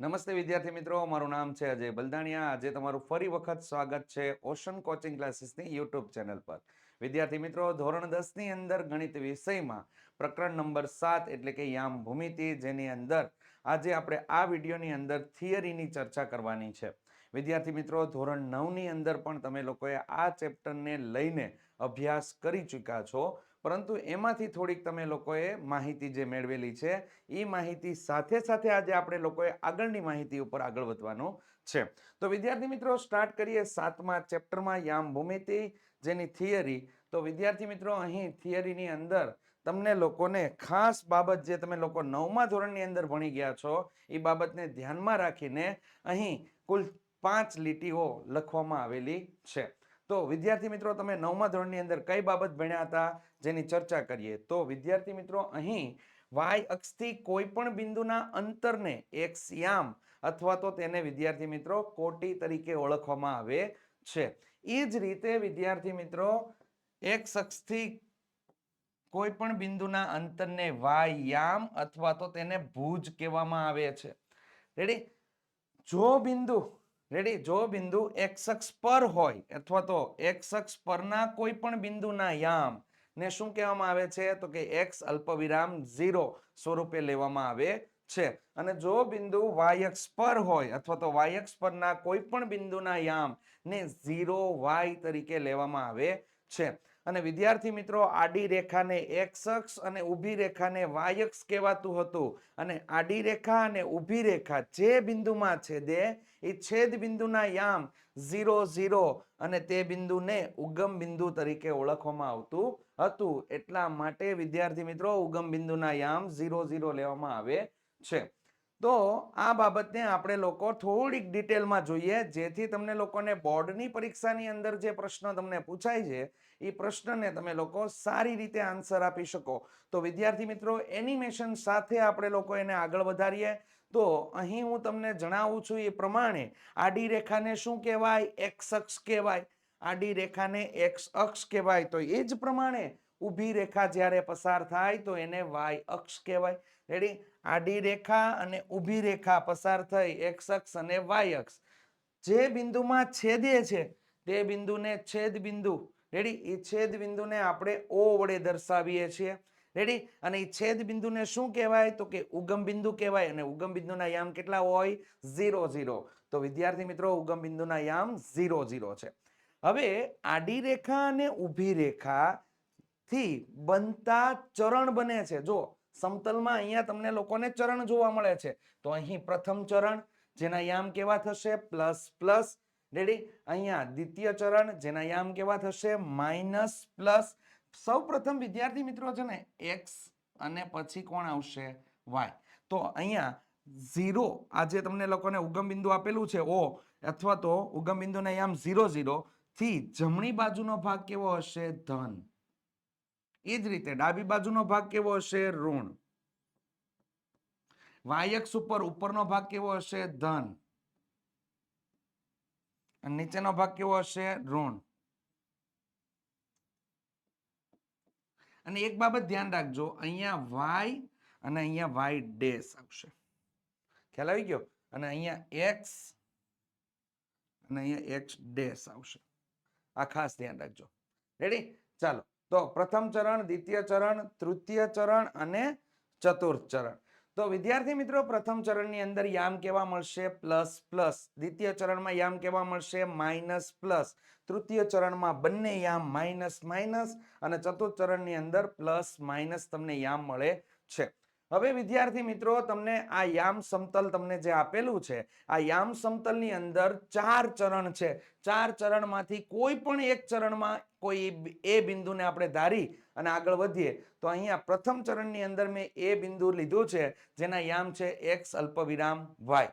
નમસ્તે વિદ્યાર્થી મિત્રો, મારું નામ છે અજય બલદાણિયા. આજે તમારું ફરી વખત સ્વાગત છે ઓશન કોચિંગ ક્લાસીસની યુટ્યુબ ચેનલ પર. વિદ્યાર્થી મિત્રો, ધોરણ 10 ની અંદર ગણિત વિષયમાં પ્રકરણ નંબર 7 એટલે કે યામ ભૂમિતિ, જેની અંદર આજે આપણે આ વિડીયોની અંદર થિયરીની ચર્ચા કરવાની છે. વિદ્યાર્થી મિત્રો, ધોરણ 9 ની અંદર પણ તમે લોકોએ આ ચેપ્ટરને લઈને અભ્યાસ કરી ચૂક્યા છો, પરંતુ એમાંથી થોડીક તમે લોકોએ માહિતી જે મેળવેલી છે એ માહિતી સાથે સાથે આજે આપણે લોકોએ આગળની માહિતી ઉપર આગળ વધવાનું છે. તો વિદ્યાર્થી મિત્રો, સ્ટાર્ટ કરીએ 7મા ચેપ્ટરમાં યામ ભૂમિતિ, જેની થિયરી. તો વિદ્યાર્થી મિત્રો, અહીં થિયરીની અંદર તમને લોકોને ખાસ બાબત જે તમે લોકો 9મા ધોરણની અંદર ભણી ગયા છો એ બાબતને ધ્યાનમાં રાખીને અહીં કુલ 5 લીટીઓ લખવામાં આવેલી છે. તો વિદ્યાર્થી મિત્રો, તમે 9મા ધોરણની અંદર કઈ બાબત ભણ્યા હતા જેની ચર્ચા કરીએ. તો વિદ્યાર્થી મિત્રો, અહીં y અક્ષથી કોઈ પણ બિંદુના અંતરને x યામ અથવા તો તેને વિદ્યાર્થી મિત્રો કોટી તરીકે ઓળખવામાં આવે છે. એ જ રીતે વિદ્યાર્થી મિત્રો, x અક્ષથી કોઈ પણ બિંદુના અંતરને y યામ અથવા તો તેને ભુજ કહેવામાં આવે છે. રેડી? જો બિંદુ x અક્ષ પર હોય અથવા તો x અક્ષ પરના કોઈ પણ બિંદુના યામ ને શું કહેવામાં આવે છે? તો કે x અલ્પવિરામ 0 સ્વરૂપે લેવામાં આવે છે. અને જો બિંદુ y અક્ષ પર હોય અથવા તો y અક્ષ પરના કોઈ પણ બિંદુના યામ ને 0y તરીકે લેવામાં આવે છે. અને વિદ્યાર્થી મિત્રો, આડી રેખાને x અક્ષ અને ઊભી રેખાને y અક્ષ કહેવાતું હતું. અને આડી રેખા અને ઊભી રેખા જે બિંદુમાં છેદે એ છેદ બિંદુના યામ 0 0 અને તે બિંદુને ઉગમ બિંદુ તરીકે ઓળખવામાં આવતું હતું. એટલા માટે વિદ્યાર્થી મિત્રો, ઉગમ બિંદુના યામ 0 0 લેવામાં આવે છે. તો આ બાબતને આપણે લોકો થોડીક ડિટેલમાં જોઈએ, જેથી તમને લોકોને બોર્ડની પરીક્ષાની અંદર જે પ્રશ્ન તમને પૂછાય છે એ પ્રશ્નને તમે લોકો સારી રીતે આન્સર આપી શકો. તો વિદ્યાર્થી મિત્રો, એનિમેશન સાથે આપણે લોકો એને આગળ વધારીએ. તો અહીં હું તમને જણાવું છું એ પ્રમાણે આડી રેખાને શું કહેવાય? x અક્ષ કહેવાય. આડી રેખાને x અક્ષ કહેવાય. તો એ જ પ્રમાણે ઊભી રેખા જ્યારે પસાર થાય તો એને y અક્ષ કહેવાય. રેડી? આડી રેખા અને ઊભી રેખા પસાર થઈ x અક્ષ અને y અક્ષ જે બિંદુમાં છેદે છે તે બિંદુને છેદ બિંદુ, રેડી, એ છેદ બિંદુને આપણે O વડે દર્શાવીએ છીએ. રેડી? અને એ છેદ બિંદુને શું કહેવાય? તો કે ઉગમ બિંદુ કહેવાય. અને ઉગમ બિંદુના યામ કેટલા હોય? 0 0. તો વિદ્યાર્થી મિત્રો, ઉગમ બિંદુના યામ 0 0 છે. હવે આડી રેખા અને ઊભી રેખા થી બનતા ચરણ બને છે. જો સમતલમાં અહીંયા તમને લોકોને ચરણ જોવા મળે છે. તો અહીં પ્રથમ ચરણ જેના યામ કેવા થશે? Plus plus. રેડી? અહીંયા દ્વિતીય ચરણ જેના યામ કેવા થશે? Minus plus. સૌ પ્રથમ વિદ્યાર્થી મિત્રો છે ને x અને પછી કોણ આવશે? y. તો અહીંયા 0 આ જે તમને લોકોને ઉગમ બિંદુ આપેલું છે O, અથવા તો ઉગમ બિંદુના યામ 0 0 થી જમણી બાજુનો ભાગ કેવો હશે? ધન. એ જ રીતે ડાબી બાજુનો ભાગ કેવો હશે? ઋણ. y અક્ષ ઉપર ઉપરનો ભાગ કેવો હશે? ધન. અને નીચેનો ભાગ કેવો હશે? ઋણ. અને એક બાબત ધ્યાન રાખજો, અહીંયા y અને અહીંયા y ડેશ આવશે. ખ્યાલ આવી ગયો? અને અહીંયા x અને અહીંયા x ડેશ આવશે. આ ખાસ ધ્યાન રાખજો. રેડી? ચાલો. તો પ્રથમ ચરણ, દ્વિતીય ચરણ, તૃતીય ચરણ અને ચતુર્થ ચરણ. તો વિદ્યાર્થી મિત્રો, પ્રથમ ચરણની અંદર યામ કેવા મળશે? Plus plus. દ્વિતીય ચરણમાં યામ કેવા મળશે? Minus plus. તૃતીય ચરણમાં બંને યામ માઇનસ માઇનસ અને ચતુર્થ ચરણની અંદર પ્લસ માઇનસ તમને યામ મળે છે. હવે વિદ્યાર્થી મિત્રો, તમને આ યામ સમતલ તમને જે આપેલું છે, આ યામ સમતલની અંદર 4 ચરણ છે. 4 ચરણમાંથી કોઈ પણ એક ચરણમાં કોઈ એ બિંદુને આપણે ધારી અને આગળ વધીએ. તો અહીંયા પ્રથમ ચરણની અંદર મેં એ બિંદુ લીધું છે જેના યામ છે x અલ્પવિરામ y.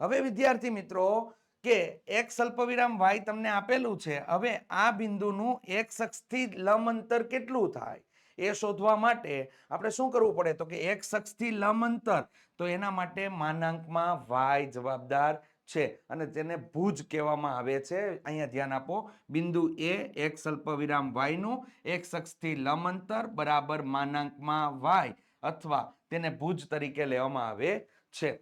હવે વિદ્યાર્થી મિત્રો, કે x અલ્પવિરામ y તમને આપેલું છે. હવે આ બિંદુનું x અક્ષથી લંબ અંતર કેટલું થાય એ શોધવા માટે આપણે શું કરવું પડે? તો કે x અક્ષથી લંબ અંતર, તો એના માટે માનાંકમાં y જવાબદાર છે અને તેને ભુજ કહેવામાં આવે છે. અહીંયા ધ્યાન આપો, બિંદુ A x અલ્પવિરામ y નું x અક્ષથી લંબ અંતર બરાબર માનાંકમાં y અથવા તેને ભુજ તરીકે લેવામાં આવે છે.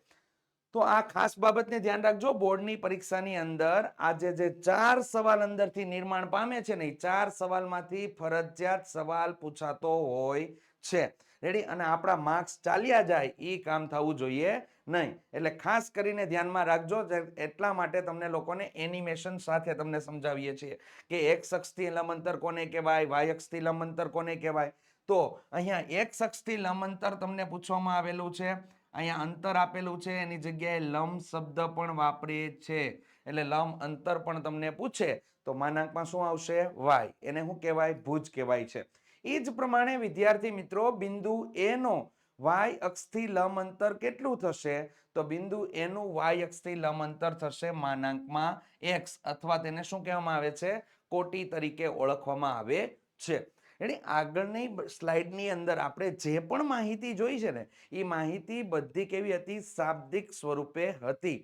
તો આ ખાસ બાબતને ધ્યાન રાખજો. બોર્ડની પરીક્ષાની અંદર આજે જે 4 સવાલ અંદરથી નિર્માણ પામે છે ને, 4 સવાલમાંથી ફરજિયાત સવાલ પૂછાતો હોય છે. રેડી? અને આપણા માર્ક્સ ચાલ્યા જાય એ કામ થવું જોઈએ નહીં. એટલે ખાસ કરીને ધ્યાનમાં રાખજો. એટલા માટે તમને લોકોને એનિમેશન સાથે તમને સમજાવીએ છીએ કે એક્સ અક્ષથી લંબ કોને કહેવાય, વાય અક્ષથી લંબ કોને કહેવાય. તો અહીંયા એક્સ અક્ષથી લંબ તમને પૂછવામાં આવેલું છે. અહીંયા અંતર આપેલું છે, એની જગ્યાએ લંબ શબ્દ પણ વાપરીએ છે. એટલે લંબ અંતર પણ તમને પૂછે તો માનાંકમાં શું આવશે? વાય. એને શું કહેવાય? ભુજ કહેવાય છે. એ જ પ્રમાણે વિદ્યાર્થી મિત્રો, બિંદુ એ નો વાય અક્ષથી લંબ અંતર કેટલું થશે? તો બિંદુ એ નું વાય અક્ષથી લંબ અંતર થશે માનાંકમાં x, અથવા તેને શું કહેવામાં આવે છે? કોટી તરીકે ઓળખવામાં આવે છે. એટલે આગળની સ્લાઇડની અંદર આપણે જે પણ માહિતી જોઈ છે ને, એ માહિતી બધી કેવી હતી? શાબ્દિક સ્વરૂપે હતી.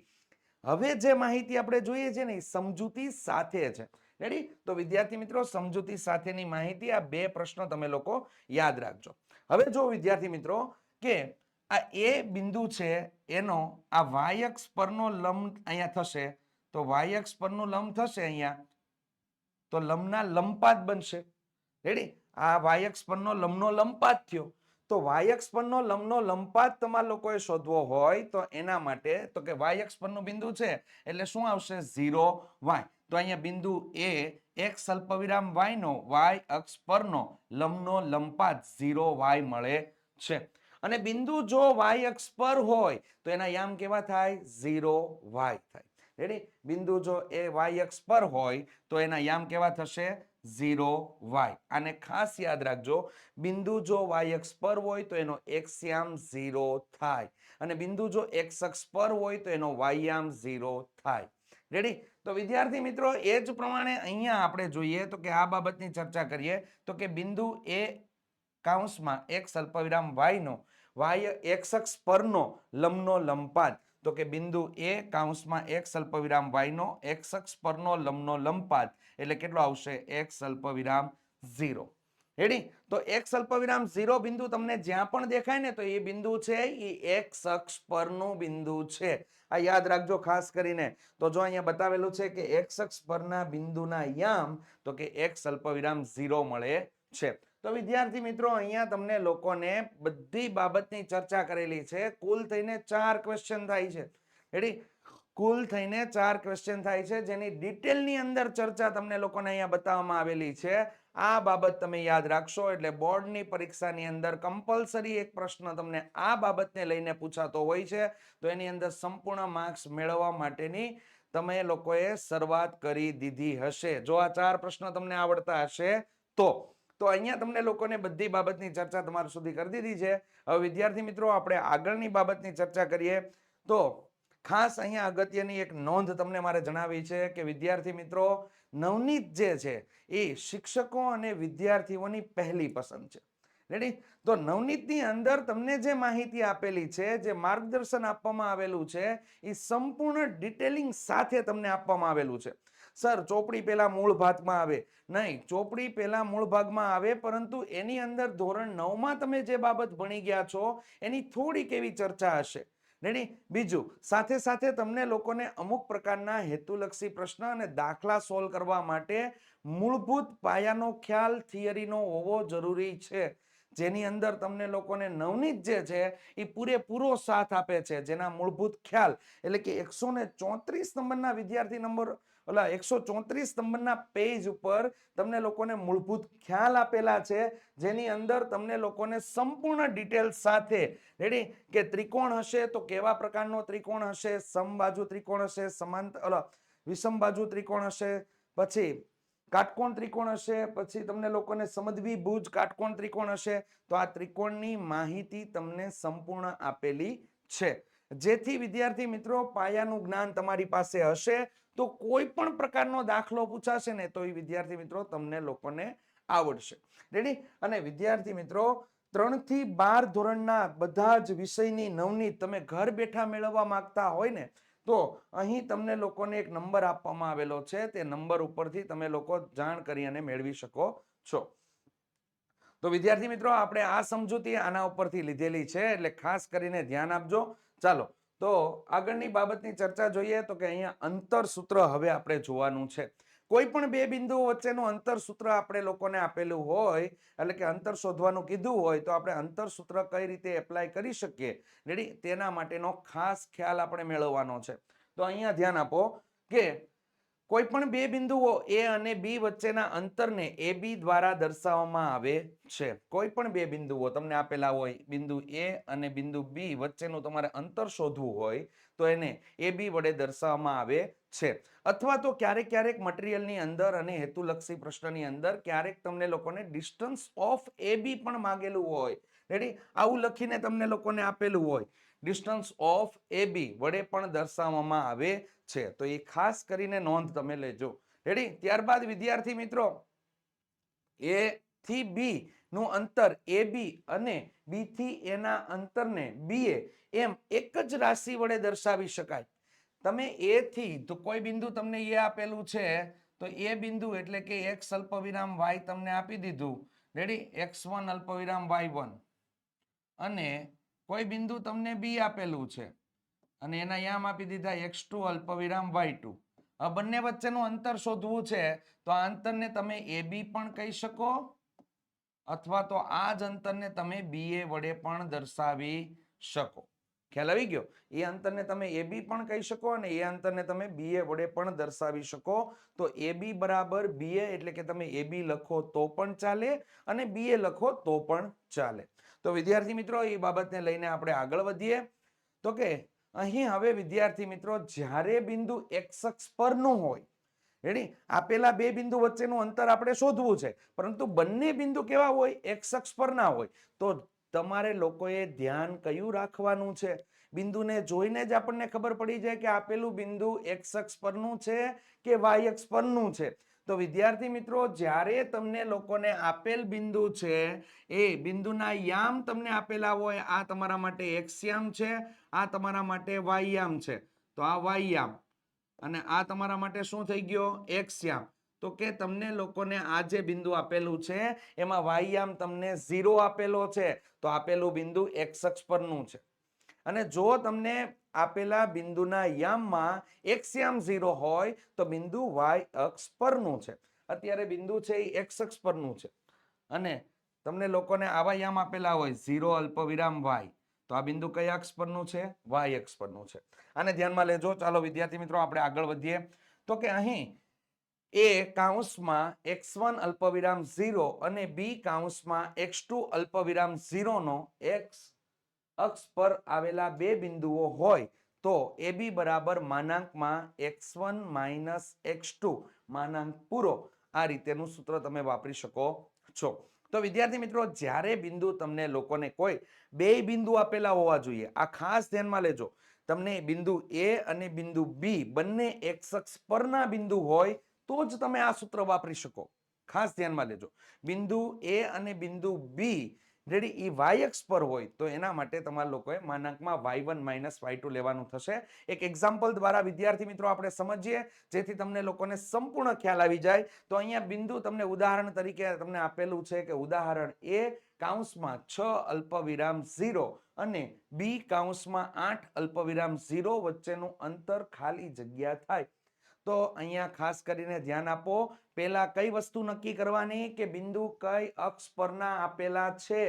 હવે જે માહિતી આપણે જોઈએ છે ને, એ સમજૂતી સાથે છે. રેડી? તો વિદ્યાર્થી મિત્રો, સમજૂતી સાથેની માહિતી, આ બે પ્રશ્નો તમે લોકો યાદ રાખજો. હવે જો વિદ્યાર્થી મિત્રો કે આ એ બિંદુ છે એનો આ વાય અક્ષ પરનો લંબ અહીંયા થશે, તો વાય અક્ષ પરનું લંબ થશે અહીંયા, તો લંબના લંબપાત બનશે. રેડી? આ વાય અક્ષ પરનો લંબનો લંબપાત થયો. તો વાય અક્ષ પરનો લંબનો લંબપાત તમારા લોકોએ શોધવો હોય તો એના માટે તો કે વાય અક્ષ પરનું બિંદુ છે એટલે શું આવશે? 0 વાય. તો અહીંયા બિંદુ એ x અલ્પવિરામ y નો વાય અક્ષ પરનો લંબનો લંબપાત 0 વાય મળે છે. અને બિંદુ જો વાય અક્ષ પર હોય તો એના યામ કેવા થાય? 0 વાય થાય. રેડી? બિંદુ જો એ વાય અક્ષ પર હોય તો એના યામ કેવા થશે? 0 વાય. આને ખાસ યાદ રાખજો. બિંદુ જો વાય અક્ષ પર હોય તો એનો x યામ 0 થાય, અને બિંદુ જો x અક્ષ પર હોય તો એનો y યામ 0 થાય. રેડી? તો વિદ્યાર્થી મિત્રો, એ જ પ્રમાણે અહીંયા આપણે જોઈએ તો કે આ બાબતની ચર્ચા કરીએ તો કે બિંદુ એ કૌંસમાં x અલ્પવિરામ y નો વાય x અક્ષ પરનો લંબનો લંબપાત, તો કે બિંદુ એ કૌંસમાં x અલ્પવિરામ y નો x અક્ષ પરનો લંબનો લંબપાત એટલે કેટલો આવશે? x અલ્પવિરામ 0. રેડી? તો x અલ્પવિરામ 0 બિંદુ તમને જ્યાં પણ દેખાય ને, તો એ બિંદુ છે એ x અક્ષ પરનું બિંદુ છે. આ યાદ રાખજો ખાસ કરીને. તો જો અહીંયા બતાવેલું છે કે x અક્ષ પરના બિંદુના યામ, તો કે x અલ્પવિરામ 0 મળે છે. તો વિદ્યાર્થી મિત્રો, અહીંયા તમને લોકોને બધી બાબતની ચર્ચા કરેલી છે. કુલ થઈને 4 ક્વેશ્ચન થાય છે. રેડી? કુલ થઈને 4 ક્વેશ્ચન થાય છે, જેની ડિટેલની અંદર ચર્ચા તમને લોકોને અહીંયા બતાવવામાં આવેલી છે. આ બાબત તમે યાદ રાખશો એટલે બોર્ડની પરીક્ષાની અંદર કમ્પલસરી એક પ્રશ્ન તમને આ બાબતને લઈને પૂછાતો હોય છે. તો એની અંદર સંપૂર્ણ માર્ક્સ મેળવવા માટેની તમે લોકોએ શરૂઆત કરી દીધી હશે. જો આ 4 પ્રશ્નો તમને આવડતા હશે તો અહીંયા તમને લોકોને બધી બાબતની ચર્ચા તમારા સુધી કરી દીધી છે. હવે વિદ્યાર્થી મિત્રો, આપણે આગળની બાબતની ચર્ચા કરીએ. તો ખાસ અહીંયા અગત્યની એક નોંધ તમને મારે જણાવી છે કે વિદ્યાર્થી મિત્રો, નવનીત જે છે એ શિક્ષકો અને વિદ્યાર્થીઓની પહેલી પસંદ છે. રેડી? તો નવનીતની અંદર તમને જે માહિતી આપેલી છે, જે માર્ગદર્શન આપવામાં આવેલું છે, એ સંપૂર્ણ ડિટેલિંગ સાથે તમને આપવામાં આવેલું છે. સર, ચોપડી પહેલા મૂળ ભાગમાં આવે નહીં, ચોપડી પહેલા મૂળ ભાગમાં આવે, પરંતુ એની અંદર ધોરણ 9 માં તમે જે બાબત ભણી ગયા છો એની થોડીક એવી ચર્ચા હશે. રેડી? બીજું, સાથે સાથે તમને લોકોને અમુક પ્રકારના હેતુલક્ષી પ્રશ્ન અને દાખલા સોલ્વ કરવા માટે મૂળભૂત પાયાનો ખ્યાલ થિયરીનો હોવો જરૂરી છે, જેની અંદર તમને લોકોને નવનીત જે છે એ પૂરેપૂરો સાથ આપે છે. જેના મૂળભૂત ખ્યાલ એટલે કે 134 નંબરના વિદ્યાર્થી નંબર 134 નંબરના પેજ ઉપર તમને લોકોને મૂળભૂત ખ્યાલ આપેલા છે, જેની અંદર તમને લોકોને સંપૂર્ણ ડિટેલ સાથે, રેડી, કે ત્રિકોણ હશે તો કેવા પ્રકારનો ત્રિકોણ હશે, સમબાજુ ત્રિકોણ હશે, સમાંતર વિષમબાજુ ત્રિકોણ હશે, પછી કાટકોણ ત્રિકોણ હશે, પછી તમને લોકોને સમદ્વિભુજ કાટકોણ ત્રિકોણ હશે. તો આ ત્રિકોણની માહિતી તમને સંપૂર્ણ આપેલી છે, જેથી વિદ્યાર્થી મિત્રો પાયાનું જ્ઞાન તમારી પાસે હશે તો કોઈ પણ પ્રકારનો દાખલો પૂછાશે ને તો એ વિદ્યાર્થી મિત્રો તમને લોકોને આવડશે. રેડી? અને વિદ્યાર્થી મિત્રો, 3 થી 12 ધોરણના બધા જ વિષયની નવનીત તમે ઘર બેઠા મેળવવા માંગતા હોય ને, તો અહીં તમને લોકોને એક નંબર આપવામાં આવેલો છે. તે નંબર ઉપરથી તમે લોકો જાણ કરી અને મેળવી શકો છો. તો વિદ્યાર્થી મિત્રો, આપણે આ સમજૂતી આના ઉપરથી લીધેલી છે, એટલે ખાસ કરીને ધ્યાન આપજો. ચાલો, તો આગળની બાબતની ચર્ચા જોઈએ તો કે અહીંયા અંતર સૂત્ર હવે આપણે જોવાનું છે. કોઈ પણ બે બિંદુઓ વચ્ચેનું અંતર સૂત્ર આપણે લોકોને આપેલું હોય, એટલે કે અંતર શોધવાનું કીધું હોય, તો આપણે અંતર સૂત્ર કઈ રીતે એપ્લાય કરી શકીએ, રેડી, તેના માટેનો ખાસ ખ્યાલ આપણે મેળવવાનો છે. તો અહીંયા ધ્યાન આપો કે કોઈ પણ બે બિંદુઓ A અને B વચ્ચેના અંતરને AB દ્વારા દર્શાવવામાં આવે છે. કોઈ પણ બે બિંદુઓ તમને આપેલા હોય, બિંદુ A અને બિંદુ B વચ્ચેનું તમારે અંતર શોધવું હોય તો એને AB વડે દર્શાવવામાં આવે છે. અથવા તો ક્યારેક ક્યારેક મટીરીયલની અંદર અને હેતુલક્ષી પ્રશ્નની અંદર ક્યારેક તમને લોકોને ડિસ્ટન્સ ઓફ AB પણ માંગેલું હોય, રેડી, આવું લખીને તમને લોકોને આપેલું હોય, ડિસ્ટન્સ ઓફ AB વડે પણ દર્શાવવામાં આવે છે. તો એ ખાસ કરીને નોંધ તમે લેજો, રેડી. ત્યારબાદ વિદ્યાર્થી મિત્રો, A થી B નું અંતર AB અને B થી A ના અંતરને BA એમ એક જ રાશિ વડે દર્શાવી શકાય. તમે A થી, તો કોઈ બિંદુ તમને A આપેલું છે, તો A બિંદુ એટલે કે x અલ્પવિરામ y તમને આપી દીધું, રેડી, x1 અલ્પવિરામ y1, અને કોઈ બિંદુ તમને B આપેલું છે અને એના યામ આપી દીધા x2 અલ્પવિરામ y2. આ બંને વચ્ચેનું અંતર શોધવું છે, તો આ અંતરને તમે AB પણ કહી શકો, અથવા તો આ જ અંતરને તમે BA વડે પણ દર્શાવી શકો. ખ્યાલ આવી ગયો? એ અંતરને તમે AB પણ કહી શકો અને એ અંતરને તમે BA વડે પણ દર્શાવી શકો. તો AB બરાબર BA એટલે કે તમે AB લખો તો પણ ચાલે અને BA લખો તો પણ ચાલે. તો વિદ્યાર્થી મિત્રો, એ બાબતને લઈને આપણે આગળ વધીએ. તો કે અહીં હવે વિદ્યાર્થી મિત્રો, જ્યારે બિંદુ x અક્ષ પરનું હોય, રેડી, આપેલા બે બિંદુ વચ્ચેનું અંતર આપણે શોધવું છે, પરંતુ બંને બિંદુ કેવા હોય, x અક્ષ પરના હોય, તો તમારે લોકોએ ધ્યાન કયું રાખવાનું છે? બિંદુને જોઈને જ આપણને ખબર પડી જાય કે આપેલું બિંદુ x અક્ષ પરનું છે કે y અક્ષ પરનું છે. તો વિદ્યાર્થી મિત્રો, જ્યારે તમને લોકોને આપેલ બિંદુ છે, એ બિંદુના યામ તમને આપેલા હોય, આ તમારા માટે x યામ છે, આ તમારા માટે y યામ છે, તો આ y યામ અને આ તમારા માટે શું થઈ ગયો, x યામ. તો કે તમને લોકોને આ જે બિંદુ આપેલું છે એમાં y યામ તમને 0 આપેલો છે, તો આપેલું બિંદુ x અક્ષ પરનું છે. અને જો તમને આપેલા બિંદુના યામમાં x યામ 0 હોય તો બિંદુ y અક્ષ પરનું છે. અત્યારે બિંદુ છે એ x અક્ષ પરનું છે અને તમને લોકોને આવા યામ આપેલા હોય 0 અલ્પવિરામ y, તો આ બિંદુ કયા અક્ષ પરનું છે, y અક્ષ પરનું છે. આને ધ્યાનમાં લેજો. ચાલો વિદ્યાર્થી મિત્રો, આપણે આગળ વધીએ. તો કે અહીં A કૌંસમાં x1 અલ્પવિરામ 0 અને B કૌંસમાં x2 અલ્પવિરામ 0 નો x અક્ષ પર આવેલા બે બિંદુઓ હોય તો AB બરાબર માનાંકમાં x1 માઇનસ x2 માનાંક પૂરો, આ રીતેનું સૂત્ર તમે વાપરી શકો છો. તો વિદ્યાર્થી મિત્રો, જ્યારે બિંદુ તમને લોકોને કોઈ બે બિંદુ આપેલા હોવા જોઈએ, આ ખાસ ધ્યાનમાં લેજો. તમને બિંદુ A અને બિંદુ B બંને x અક્ષ પરના બિંદુ હોય તો જ તમે આ સૂત્ર વાપરી શકો. ખાસ ધ્યાનમાં લેજો. બિંદુ A અને બિંદુ B, રેડી, એ y અક્ષ પર હોય તો એના માટે તમારા લોકોએ માનાંકમાં y1 માઇનસ y2 લેવાનું થશે. એક એક્ઝામ્પલ દ્વારા વિદ્યાર્થી મિત્રો આપણે સમજીએ, જેથી તમને લોકોને સંપૂર્ણ ખ્યાલ આવી જાય. તો અહીંયા બિંદુ તમને ઉદાહરણ તરીકે તમને આપેલું છે કે ઉદાહરણ A કૌંસમાં 6 અલ્પવિરામ 0 અને B કૌંસમાં 8 અલ્પવિરામ 0 વચ્ચેનું અંતર ખાલી જગ્યા થાય. તો અહીંયા ખાસ કરીને ધ્યાન આપો. પહેલા કઈ વસ્તુ નક્કી કરવાની કે બિંદુ કઈ અક્ષ પરના આપેલા છે.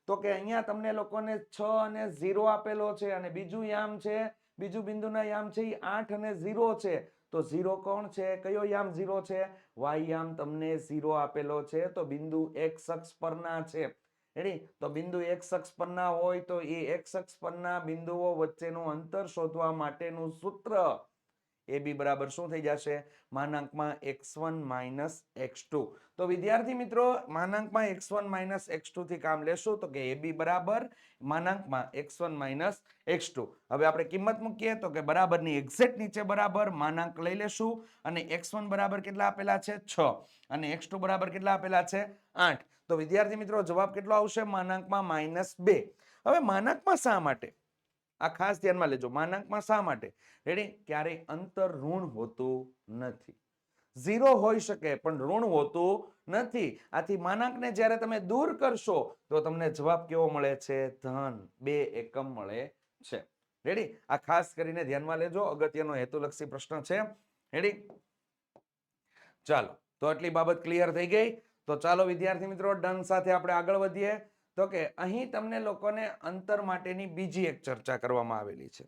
તો કે અહીંયા તમને લોકોને 6 અને 0 આપેલો છે અને બીજું યામ છે, બીજું બિંદુના યામ છે એ 8 અને 0 છે. તો 0 કોણ છે, કયો યામ 0 છે, y યામ તમને 0 આપેલો છે. તો બિંદુ x અક્ષ પરના છે, રેડી. તો બિંદુ x અક્ષ પરના હોય તો એ x અક્ષ પરના બિંદુઓ વચ્ચેનું અંતર શોધવા માટેનું સૂત્ર AB બરાબર શું થઈ જશે, માનાંકમાં x1 માઇનસ x2. તો વિદ્યાર્થી મિત્રો, માનાંકમાં x1 માઇનસ x2 થી કામ લેશું તો કે AB બરાબર માનાંકમાં x1 માઇનસ x2. હવે આપણે કિંમત મૂકીએ તો કે બરાબરની એક્ઝેક્ટ નીચે બરાબર માનાંક લઈ લેશું અને x1 બરાબર કેટલા આપેલા છે, 6, અને x2 બરાબર કેટલા આપેલા છે, 8. તો વિદ્યાર્થી મિત્રો, જવાબ કેટલો આવશે, માનાંકમાં -2. હવે માનાંકમાં શા માટે, આ ખાસ ધ્યાનમાં લેજો. માનાંકમાં શા માટે, રેડી, ક્યારેય અંતર ઋણ હોતું નથી. 0 હોઈ શકે પણ ઋણ હોતું નથી. આથી માનાંકને જ્યારે તમે દૂર કરશો તો તમને જવાબ કેવો મળે છે, ધન 2 એકમ મળે છે. રેડી? આ ખાસ કરીને ધ્યાનમાં લેજો, અગત્યનો હેતુલક્ષી પ્રશ્ન છે. રેડી? ચાલો, તો આટલી બાબત ક્લિયર થઈ ગઈ. તો ચાલો વિદ્યાર્થી મિત્રો, ડન સાથે આપણે આગળ વધીએ. તો કે અહીં તમને લોકોને અંતર માટેની બીજી એક ચર્ચા કરવામાં આવેલી છે.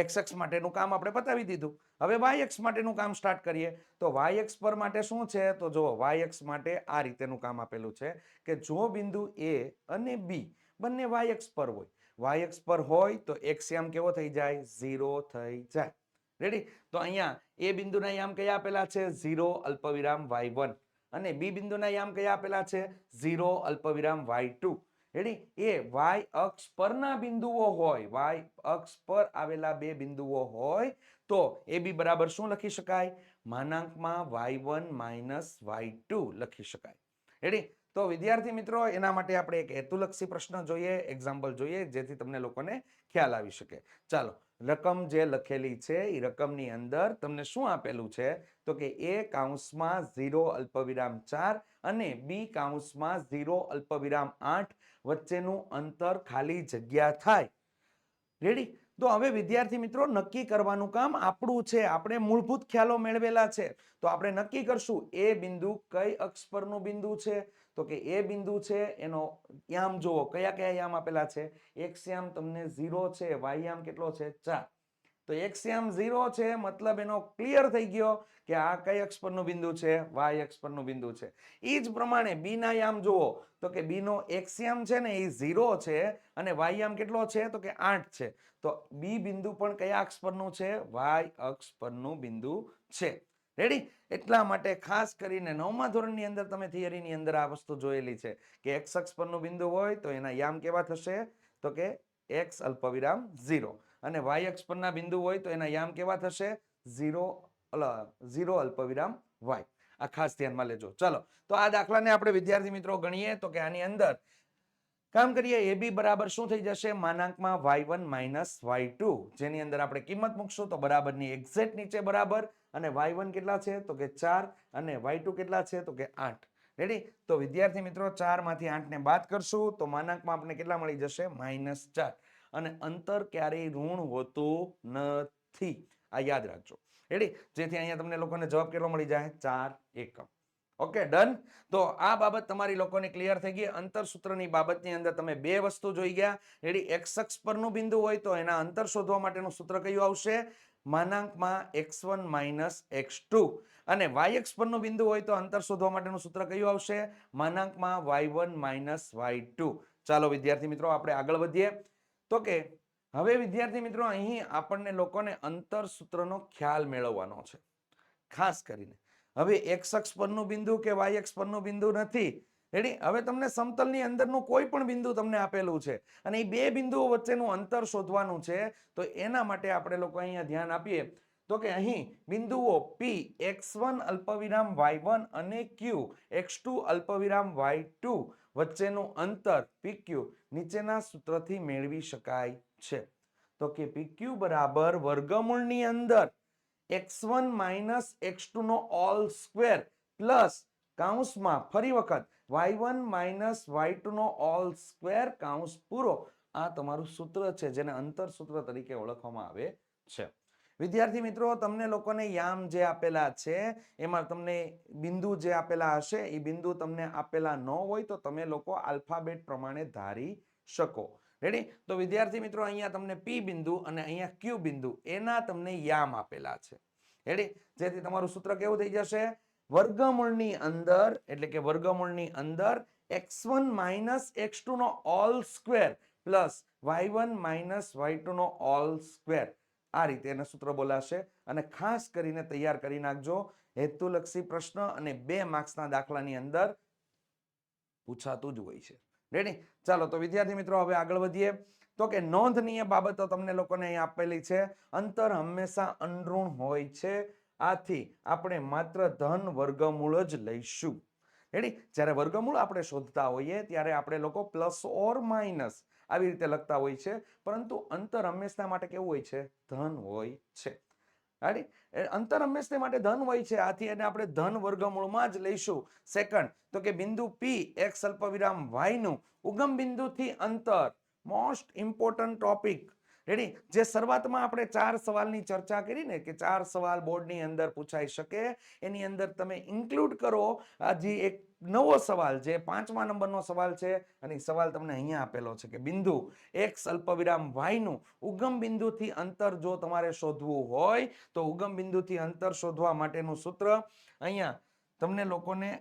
એક્સ અક્ષ માટેનું કામ આપણે પતાવી દીધું. હવે વાય અક્ષ માટેનું કામ સ્ટાર્ટ કરીએ. તો વાય અક્ષ પર માટે શું છે? તો જો વાય અક્ષ માટે આ રીતેનું કામ આપેલું છે કે જો બિંદુ A અને B બંને વાય અક્ષ પર હોય, વાય અક્ષ પર હોય તો એક્સ યામ કેવો થઈ જાય? 0 થઈ જાય. રેડી? તો અહીંયા એ બિંદુના યામ કયા આપેલા છે? 0 અલ્પવિરામ y1 અને બી બિંદુના યામ કયા આપેલા છે? 0 અલ્પવિરામ y2. રેડી? એ વાય અક્ષ પરના બિંદુઓ હોય, વાય અક્ષ પર આવેલા બે બિંદુઓ હોય તો એ બી બરાબર શું લખી શકાય? માનાંકમાં y1 માઇનસ y2 લખી શકાય. રેડી? તો વિદ્યાર્થી મિત્રો, એના માટે આપણે એક હેતુલક્ષી પ્રશ્ન જોઈએ, એક્ઝામ્પલ જોઈએ, જેથી તમને લોકોને ખ્યાલ આવી શકે. ચાલો, રકમ જે લખેલી છે એ રકમની અંદર તમને શું આપેલું છે? તો કે એ કૌંસમાં 0 અલ્પવિરામ 4 અને બી કૌંસમાં 0 અલ્પવિરામ 8 વચ્ચેનું અંતર ખાલી જગ્યા થાય. રેડી? તો હવે વિદ્યાર્થી મિત્રો, નક્કી કરવાનું કામ આપણું છે. આપણે મૂળભૂત ખ્યાલો મેળવેલા છે, તો આપણે નક્કી કરશું એ બિંદુ કઈ અક્ષ પરનું બિંદુ છે. તો કે એ બિંદુ છે એનો યામ જુઓ, કયા કયા યામ આપેલા છે? એક્સ યામ તમને 0 છે, વાય યામ કેટલો છે? 4. તો એક્સ યામ 0 છે, મતલબ એનો ક્લિયર થઈ ગયો કે આ કઈ અક્ષ પરનું બિંદુ છે? વાય અક્ષ પરનું બિંદુ છે. એ જ પ્રમાણે બી ના યામ જુઓ, તો કે બી નો એક્સ યામ છે ને એ 0 છે અને વાય યામ કેટલો છે? તો કે 8 છે. તો બી બિંદુ પણ કયા અક્ષ પરનું છે? વાય અક્ષ પરનું બિંદુ છે. રેડી? એટલા માટે ખાસ કરીને 9મા ધોરણની અંદર તમે થિયરીની અંદર આ વસ્તુ જોયેલી છે કે એક્સ અક્ષ પરનું બિંદુ હોય તો એના યામ કેવા થશે? તો કે એક્સ અલ્પવિરામ 0 અને વાય અક્ષ પરના બિંદુ હોય તો એના યામ કેવા થશે? 0 અલ્પવિરામ વાય. આ ખાસ ધ્યાનમાં લેજો. ચલો, તો આ દાખલાને આપણે વિદ્યાર્થી મિત્રો ગણીએ તો કે આની અંદર કામ કરીએ. એ બી બરાબર શું થઈ જશે? માનાંકમાં y1 માઇનસ y2, જેની અંદર આપણે કિંમત મૂકશું તો બરાબરની એક્ઝેક્ટ નીચે બરાબર. અને y1 કેટલા છે? તો કે 4 અને y2 કેટલા છે? તો કે 8. રેડી? તો વિદ્યાર્થી મિત્રો, 4 માંથી 8 ને બાદ કરશું તો માનાંકમાં આપણે કેટલા મળી જશે? -4. અને અંતર ક્યારેય ઋણ હોતું નથી, આ યાદ રાખજો. રેડી? જેથી અહીંયા તમને લોકોને જવાબ કેટલો મળી જાય? 4 એકમ. Okay, done. તો આ બાબત તમારી લોકોને ક્લિયર થઈ ગઈ. અંતર સૂત્રની બાબતની અંદર તમે બે વસ્તુ જોઈ ગયા. રેડી? એક્સ અક્ષ પરનું બિંદુ હોય તો એના અંતર શોધવા માટેનું સૂત્ર કયું આવશે? માનાંકમાં x1 માઇનસ x2. અને y અક્ષ પરનું બિંદુ હોય તો અંતર શોધવા માટેનું સૂત્ર કયું આવશે? માનાંકમાં y1 માઇનસ y2. ચાલો વિદ્યાર્થી મિત્રો, આપણે આગળ વધીએ. તો કે હવે વિદ્યાર્થી મિત્રો, અહીં આપણને લોકોને અંતર સૂત્રનો ખ્યાલ મેળવવાનો છે. ખાસ કરીને હવે એક્સ અક્ષ પરનું બિંદુ કે વાય અક્ષ પરનું બિંદુ નથી. રેડી? હવે તમને સમતલની અંદરનું કોઈ પણ બિંદુ તમને આપેલું છે અને એ બે બિંદુઓ વચ્ચેનું અંતર શોધવાનું છે. તો એના માટે આપણે લોકો અહીંયા ધ્યાન આપીએ તો કે અહીં બિંદુઓ P x1 અલ્પવિરામ y1 અને Q x2 અલ્પવિરામ y2 વચ્ચેનું અંતર PQ નીચેના સૂત્રથી મેળવી શકાય છે. તો કે PQ બરાબર વર્ગમૂળની અંદર x1 માઇનસ x2 નો ઓલ સ્ક્વેર પ્લસ કૌંસમાં ફરી વખત y1 માઇનસ y2 નો ઓલ સ્ક્વેર કૌંસ પૂરો. આ તમારું સૂત્ર છે, જેને અંતર સૂત્ર તરીકે ઓળખવામાં આવે છે. વિદ્યાર્થી મિત્રો, તમને લોકોને યામ જે આપેલા છે એમાં તમને બિંદુ જે આપેલા હશે એ બિંદુ તમને આપેલા ન હોય તો તમે લોકો આલ્ફાબેટ પ્રમાણે ધારી શકો. રેડી? તો વિદ્યાર્થી મિત્રો, અહીંયા તમને P બિંદુ અને અહીંયા Q બિંદુ એના તમને યામ આપેલા છે. રેડી? જેથી તમારું સૂત્ર કેવું થઈ જશે? વર્ગમૂળની અંદર, એટલે કે વર્ગમૂળની અંદર x1 માઇનસ x2 નો whole square plus y1 minus y2 નો ઓલ સ્ક્વેર. આ રીતે એના સૂત્ર બોલાશે. અને ખાસ કરીને તૈયાર કરી નાખજો, હેતુલક્ષી પ્રશ્ન અને 2 માર્ક્સના દાખલાની અંદર પૂછાતું જ હોય છે. રેડી? ચાલો, તો વિદ્યાર્થી મિત્રો, હવે આગળ વધીએ. તો કે નોંધનીય બાબતો તમને લોકોને અહીં આપેલી છે. અંતર હંમેશા અનઋણ હોય છે, આથી આપણે માત્ર ધન વર્ગમૂળ જ લઈશું. રેડી? જ્યારે વર્ગમૂળ આપણે શોધતા હોઈએ ત્યારે આપણે લોકો પ્લસ ઓર માઇનસ આવી રીતે લખતા હોય છે, પરંતુ અંતર હંમેશા માટે કેવું હોય છે? ધન હોય છે. રેડી? અંતર હંમેશા માટે ધન હોય છે, આથી એને આપણે ધન વર્ગમૂળમાં જ લઈશું. સેકન્ડ, તો કે બિંદુ P x અલ્પવિરામ y નું ઉગમ બિંદુથી અંતર, મોસ્ટ ઇમ્પોર્ટન્ટ ટોપિક. રેડી? જે શરૂઆતમાં આપણે 4 સવાલની ચર્ચા કરી ને કે 4 સવાલ બોર્ડની અંદર પૂછાઈ શકે, એની અંદર તમે ઇન્ક્લુડ કરો હજી એક નવો સવાલ જે 5મા નંબરનો સવાલ છે, અને સવાલ તમને અહીંયા આપેલો છે કે બિંદુ x અલ્પવિરામ y નું ઉગમ બિંદુથી અંતર જો તમારે શોધવું હોય તો ઉગમ બિંદુથી અંતર શોધવા માટેનું સૂત્ર અહીંયા તમને લોકોને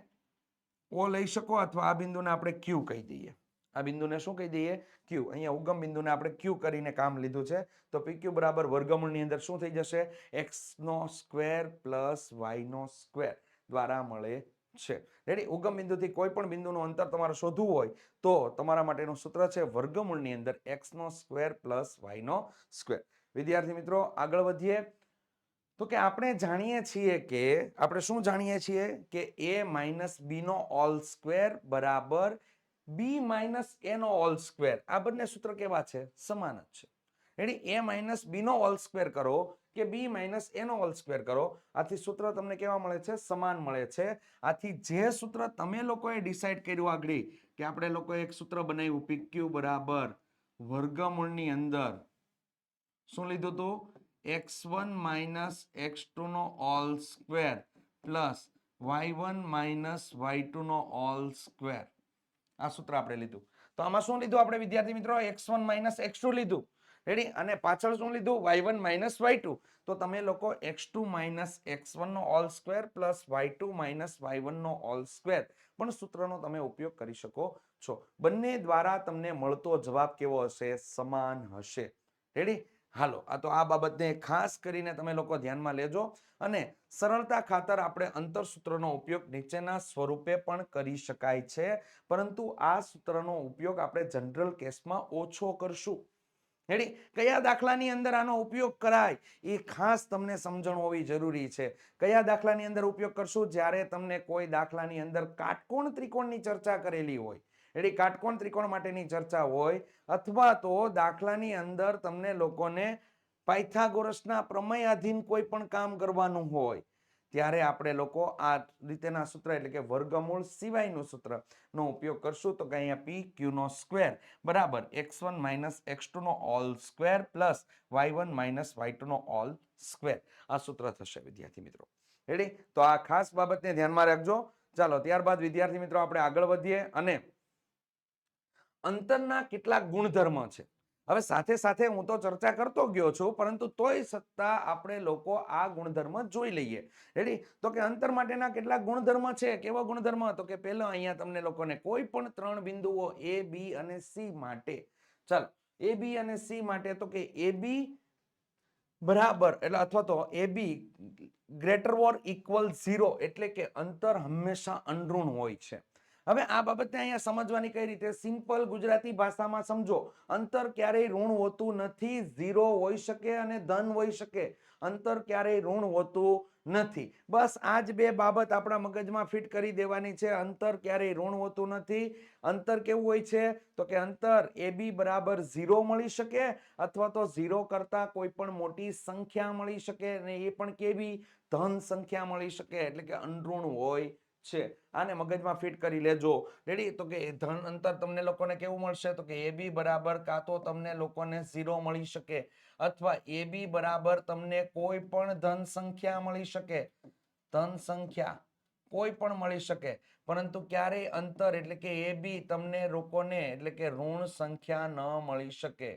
ઓ લઈ શકો અથવા આ બિંદુને આપણે q કહી દઈએ. આ બિંદુને શું કહી દઈએ? q. અહીંયા ઉગમ બિંદુને આપણે q કરીને કામ લીધું છે, તો pq બરાબર વર્ગમૂળની અંદર શું થઈ જશે? x નો સ્ક્વેર પ્લસ y નો સ્ક્વેર દ્વારા મળે છે. રેડી? ઉગમ બિંદુથી કોઈ પણ બિંદુનું અંતર તમારે શોધવું હોય તો તમારા માટેનું સૂત્ર છે વર્ગમૂળની અંદર x નો સ્ક્વેર પ્લસ y નો સ્ક્વેર. વિદ્યાર્થી મિત્રો આગળ વધીએ તો કે આપણે જાણીએ છીએ કે આપણે શું જાણીએ છીએ કે a માઇનસ b નો હોલ સ્ક્વેર બરાબર b માઇનસ a નો હોલ સ્ક્વેર. આ બંને સૂત્ર કેવા છે? સમાન જ છે. રેડી? a માઇનસ b નો હોલ સ્ક્વેર કરો કે b માઇનસ a નો હોલ સ્ક્વેર કરો, આથી સૂત્ર તમને કેવા મળે છે? સમાન મળે છે. આથી જે સૂત્ર તમે લોકોએ ડિસાઈડ કર્યું આગળ કે આપણે લોકોએ એક સૂત્ર બનાવ્યું pq બરાબર વર્ગમૂળની અંદર શું લીધું હતું? x1 માઇનસ x2 નો whole square plus y1 minus y2 નો હોલ સ્ક્વેર. આ સૂત્ર આપણે લીધું. તો આમાં શું લીધું આપણે વિદ્યાર્થી મિત્રો? x1 માઇનસ x2 લીધું. રેડી? અને પાછળ શું લીધું? y1 minus y2. તો તમે લોકો x2 માઇનસ x1 નો whole square plus y2 minus y1 નો હોલ સ્ક્વેર પણ સૂત્રનો તમે ઉપયોગ કરી શકો છો. બંને દ્વારા તમને મળતો જવાબ કેવો હશે? સમાન હશે. રેડી? હાલો, આ તો આ બાબતને ખાસ કરીને તમે લોકો ધ્યાનમાં લેજો, અને સરળતા ખાતર આપણે અંતરસૂત્રનો ઉપયોગ નીચેના સ્વરૂપે પણ કરી શકાય છે, પરંતુ આ સૂત્રનો ઉપયોગ આપણે જનરલ કેસમાં ઓછો કરશું. રેડી? કયા દાખલાની અંદર આનો ઉપયોગ કરાય એ ખાસ તમને સમજણ હોવી જરૂરી છે. કયા દાખલાની અંદર ઉપયોગ કરશું? જ્યારે તમને કોઈ દાખલાની અંદર કાટકોણ ત્રિકોણની ચર્ચા કરેલી હોય. રેડી? કાટકોણ ત્રિકોણ માટેની ચર્ચા હોય, અથવા તો દાખલાની અંદર તમને લોકોને પાયથાગોરસના પ્રમેય આધીન કોઈ પણ કામ કરવાનું હોય, ત્યારે આપણે લોકો આ રીતેના સૂત્ર એટલે કે વર્ગમૂળ સિવાયનું સૂત્રનો ઉપયોગ કરશું. તો કે અહીંયા pq નો સ્ક્વેર બરાબર x1 માઇનસ x2 નો whole square plus y1 minus y2 નો હોલ સ્ક્વેર. આ સૂત્ર થશે વિદ્યાર્થી મિત્રો. રેડી? તો આ ખાસ બાબતને ધ્યાનમાં રાખજો. ચાલો, ત્યારબાદ વિદ્યાર્થી મિત્રો આપણે આગળ વધીએ, અને અંતરના કેટલાક ગુણધર્મ છે. હવે સાથે સાથે હું તો ચર્ચા કરતો ગયો છું, પરંતુ તોય છતાં આપણે લોકો આ ગુણધર્મ જોઈ લઈએ. રેડી? તો કે અંતર માટેના કેટલાક ગુણધર્મ છે. કેવા ગુણધર્મ? તો કે પહેલો અહીંયા તમને લોકોને કોઈ પણ 3 બિંદુઓ a b અને c માટે, ચાલો a b અને c માટે, તો કે a b બરાબર એટલે અથવા તો a b greater or equal 0 એટલે કે અંતર હંમેશા અનઋણ હોય છે. હવે આ બાબતને અહીંયા સમજવાની કઈ રીતે? સિમ્પલ ગુજરાતી ભાષામાં સમજો. અંતર ક્યારેય ઋણ હોતું નથી. 0 હોઈ શકે અને ધન હોઈ શકે. અંતર ક્યારેય ઋણ હોતું નથી. બસ આ જ બે બાબત આપણા મગજમાં ફિટ કરી દેવાની છે. અંતર ક્યારેય ઋણ હોતું નથી. અંતર કેવું હોય છે? તો કે અંતર AB બરાબર 0 મળી શકે, અથવા તો 0 કરતા કોઈ પણ મોટી સંખ્યા મળી શકે, અને એ પણ કેવી? ધન સંખ્યા મળી શકે, એટલે કે અનઋણ હોય છે. આને મગજમાં ફિટ કરી લેજો. રેડી? તો કે ધન અંતર તમને લોકોને કેવું મળશે? તો કે AB બરાબર કાં તો તમને લોકોને 0 મળી શકે, અથવા AB બરાબર તમને કોઈ પણ ધન સંખ્યા મળી શકે. ધન સંખ્યા કોઈ પણ મળી શકે, પરંતુ ક્યારેય અંતર એટલે કે AB તમને લોકોને એટલે કે ઋણ સંખ્યા ન મળી શકે.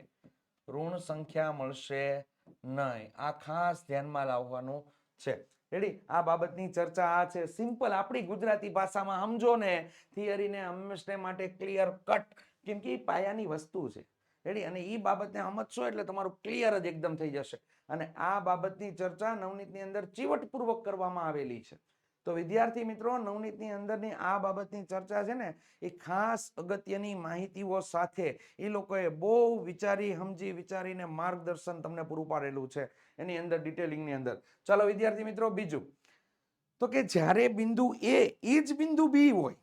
ઋણ સંખ્યા મળશે નહીં. આ ખાસ ધ્યાનમાં લાવવાનું છે. રેડી? આ બાબતની ચર્ચા આ છે. સિમ્પલ આપણી ગુજરાતી ભાષામાં સમજો ને, થિયરીને હંમેશા માટે ક્લિયર કટ, કેમ કે પાયાની વસ્તુ છે. રેડી? અને એ બાબતને સમજશો એટલે તમારું ક્લિયર જ એકદમ થઈ જશે. અને આ બાબતની ચર્ચા નવનીતની અંદર ચીવટપૂર્વક કરવામાં આવેલી છે. તો વિદ્યાર્થી મિત્રો, નવનીતની અંદરની આ બાબતની ચર્ચા છે ને, એ ખાસ અગત્યની માહિતીઓ સાથે એ લોકોએ બહુ વિચારી સમજી વિચારીને માર્ગદર્શન તમને પૂરું પાડેલું છે એની અંદર, ડિટેલિંગની અંદર. ચાલો વિદ્યાર્થી મિત્રો, બીજું તો કે જ્યારે બિંદુ A એ જ બિંદુ B હોય,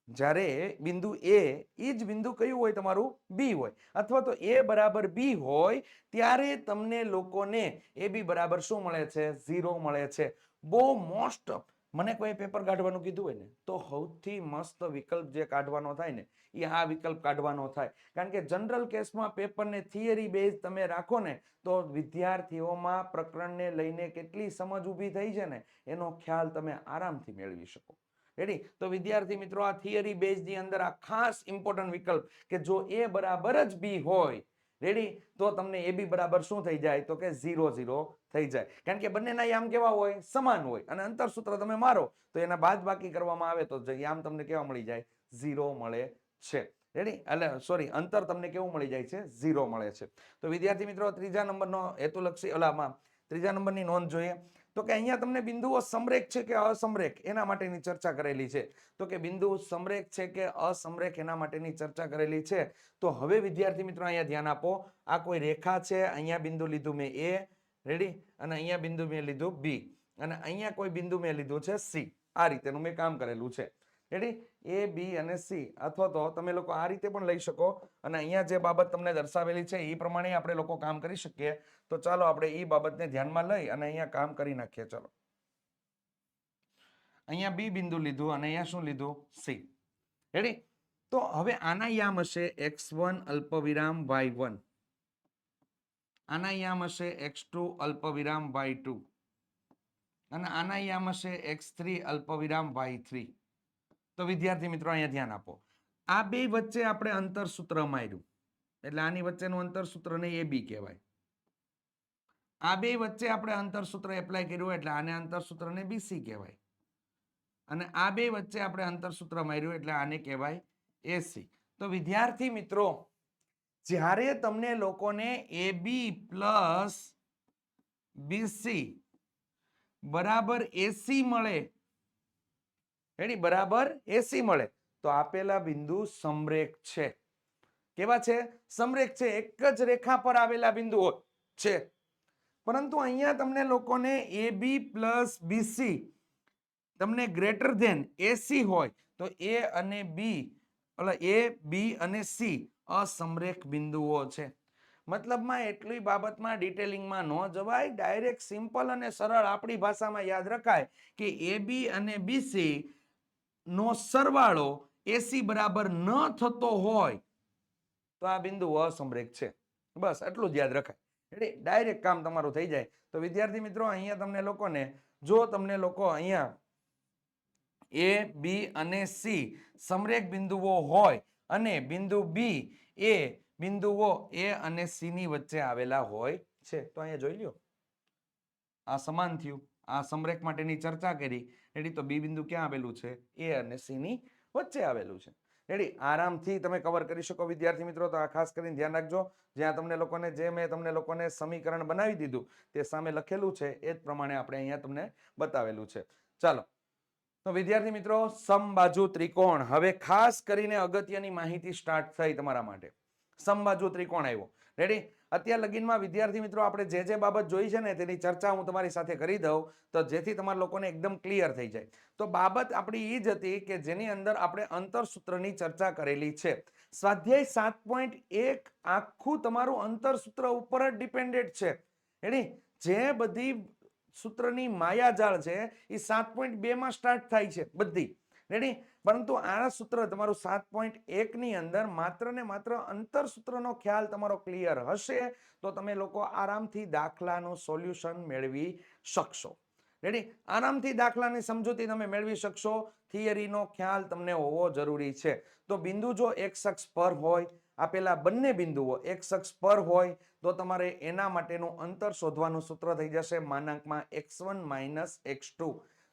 જ્યારે બિંદુ A એ જ બિંદુ કયું હોય? તમારું B હોય, અથવા તો A બરાબર B હોય, ત્યારે તમને લોકોને AB બરાબર શું મળે છે? 0 મળે છે. બહુ મોસ્ટ મને કોઈ પેપર કાઢવાનું કીધું હોય ને તો સૌથી મસ્ત વિકલ્પ જે કાઢવાનો થાય ને એ આ વિકલ્પ કાઢવાનો થાય. કારણ કે જનરલ કેસમાં પેપરને થિયરી બેઝ તમે રાખો ને તો વિદ્યાર્થીઓમાં પ્રકરણને લઈને કેટલી સમજ ઊભી થઈ છે ને એનો ખ્યાલ તમે આરામથી મેળવી શકો. રેડી? તો વિદ્યાર્થી મિત્રો, આ થિયરી બેઝ ની અંદર આ ખાસ ઇમ્પોર્ટન્ટ વિકલ્પ કે જો એ બરાબર જ બી હોય, રેડી, તો તમને એ બી બરાબર શું થઈ જાય તો કે 0 થઈ જાય. કારણ કે બંનેના યામ કેવા હોય? સમાન હોય. અને અંતરસૂત્ર તમે મારો તો એના બાદ બાકી કરવામાં આવે તો યામ તમને કેવા મળી જાય? 0 મળે છે. રેડી? એટલે સોરી, અંતર તમને કેવું મળી જાય છે? 0 મળે છે. તો વિદ્યાર્થી મિત્રો, ત્રીજા નંબરનો હેતુલક્ષી ઓલામાં ત્રીજા નંબરની નોંધ જોઈએ તો કે અહીંયા તમને બિંદુઓ સમરેખ છે કે અસમરેખ એના માટેની ચર્ચા કરેલી છે. તો કે બિંદુ સમરેખ છે કે અસમરેખ એના માટેની ચર્ચા કરેલી છે. તો હવે વિદ્યાર્થી મિત્રો અહીંયા ધ્યાન આપો. આ કોઈ રેખા છે, અહીંયા બિંદુ લીધું મેં એ, રેડી, અને અહીંયા બિંદુ મેં લીધું બી, અને અહીંયા કોઈ બિંદુ મેં લીધું છે સી. આ રીતેનું મેં કામ કરેલું છે. રેડી? એ, બી અને સી, અથવા તો તમે લોકો આ રીતે પણ લઈ શકો અને અહીંયા જે બાબત તમને દર્શાવેલી છે એ પ્રમાણે આપણે લોકો કામ કરી શકીએ. તો ચાલો આપણે એ બાબતને ધ્યાનમાં લઈ અને અહીંયા કામ કરી નાખીએ. ચાલો, અહીંયા બી બિંદુ લીધું અને અહીંયા શું લીધું? સી. રેડી? તો હવે આના યામ હશે x1 અલ્પવિરામ y1, આના યામ હશે x2 અલ્પવિરામ y2, અને આના યામ હશે x3 અલ્પવિરામ y3. તો વિદ્યાર્થી મિત્રો અહીંયા ધ્યાન આપો. આ બે વચ્ચે આપણે અંતરસૂત્ર માર્યું એટલે આની વચ્ચેનું અંતરસૂત્ર ને એ બી કહેવાય. આ બે વચ્ચે આપણે અંતરસૂત્ર એપ્લાય કર્યું એટલે આને અંતરસૂત્રને બીસી કહેવાય. અને આ બે વચ્ચે આપણે અંતરસૂત્ર માર્યું એટલે આને કહેવાય એસી. તો વિદ્યાર્થી મિત્રો, જ્યારે તમને લોકોને AB પ્લસ BC બરાબર એસી મળે, રેડી, બરાબર એસી મળે તો આપેલા બિંદુ સમરેખ છે. કેવા છે? સમરેખ છે. એક જ રેખા પર આવેલા બિંદુઓ છે. પરંતુ અહીંયા તમને લોકોને AB પ્લસ BC તમને ગ્રેટર ધેન એસી હોય તો એ અને બી, એ, બી અને સી અસમરેખ બિંદુઓ છે. મતલબમાં એટલી બાબતમાં ડિટેલિંગમાં ન જવાય, ડાયરેક્ટ સિમ્પલ અને સરળ આપણી ભાષામાં યાદ રખાય કે એ બી અને બીસી નો સરવાળો એસી બરાબર ન થતો હોય તો આ બિંદુ અસમરેખ છે. બસ એટલું જ યાદ રખાય. ડાયરેક્ટ કામ તમારું થઈ જાય. તો વિદ્યાર્થી મિત્રો, અહીંયા તમને લોકોને જો તમને લોકો અહીંયા એ, બી અને સી સમરેખ બિંદુઓ હોય અને બિંદુ બી એ બિંદુઓ એ અને સી ની વચ્ચે આવેલા હોય છે તો અહીંયા જોઈ લ્યો, આ સમાન થયું. આ સમરેખ માટેની ચર્ચા કરી. રેડી? તો બી બિંદુ ક્યાં આવેલું છે? એ અને સી ની વચ્ચે આવેલું છે. રેડી? આરામથી તમે કવર કરી શકો વિદ્યાર્થી મિત્રો. તો આ ખાસ કરીને ધ્યાન રાખજો. જ્યાં તમને લોકોને જે મેં તમને લોકોને સમીકરણ બનાવી દીધું તે સામે લખેલું છે એ જ પ્રમાણે આપણે અહીંયા તમને બતાવેલું છે. ચાલો, તો વિદ્યાર્થી મિત્રો, સમબાજુ ત્રિકોણ. હવે ખાસ કરીને અગત્યની માહિતી સ્ટાર્ટ થઈ તમારા માટે. સમબાજુ ત્રિકોણ આવ્યો. રેડી? અત્યાર લગીનમાં વિદ્યાર્થી મિત્રો આપણે જે બાબત જોઈ છે ને તેની ચર્ચા હું તમારી સાથે કરી દઉં તો જેથી તમારા લોકોને એકદમ ક્લિયર થઈ જાય. તો બાબત આપણી એ જ હતી કે જેની અંદર આપણે અંતરસૂત્રની ચર્ચા કરેલી છે. સ્વાધ્યાય 7.1 આખું તમારું અંતરસૂત્ર ઉપર જ ડિપેન્ડેડ છે. રેડી? જે બધી સૂત્રની માયાજાળ છે એ 7.2 માં સ્ટાર્ટ થાય છે બધી. રેડી? પરંતુ આ સૂત્ર તમારું 7.1 ની અંદર માત્ર ને માત્ર અંતરસૂત્રનો ખ્યાલ તમારો ક્લિયર હશે તો તમે લોકો આરામથી દાખલાનું સોલ્યુશન મેળવી શકશો. રેડી? આરામથી દાખલાની સમજૂતી તમે મેળવી શકશો. થિયરીનો ખ્યાલ તમને હોવો જરૂરી છે. તો બિંદુ જો x અક્ષ પર હોય, આપેલા બંને બિંદુઓ x અક્ષ પર હોય તો તમારે એના માટેનું અંતર શોધવાનું સૂત્ર થઈ જશે માનાંકમાં x1 માઇનસ x2.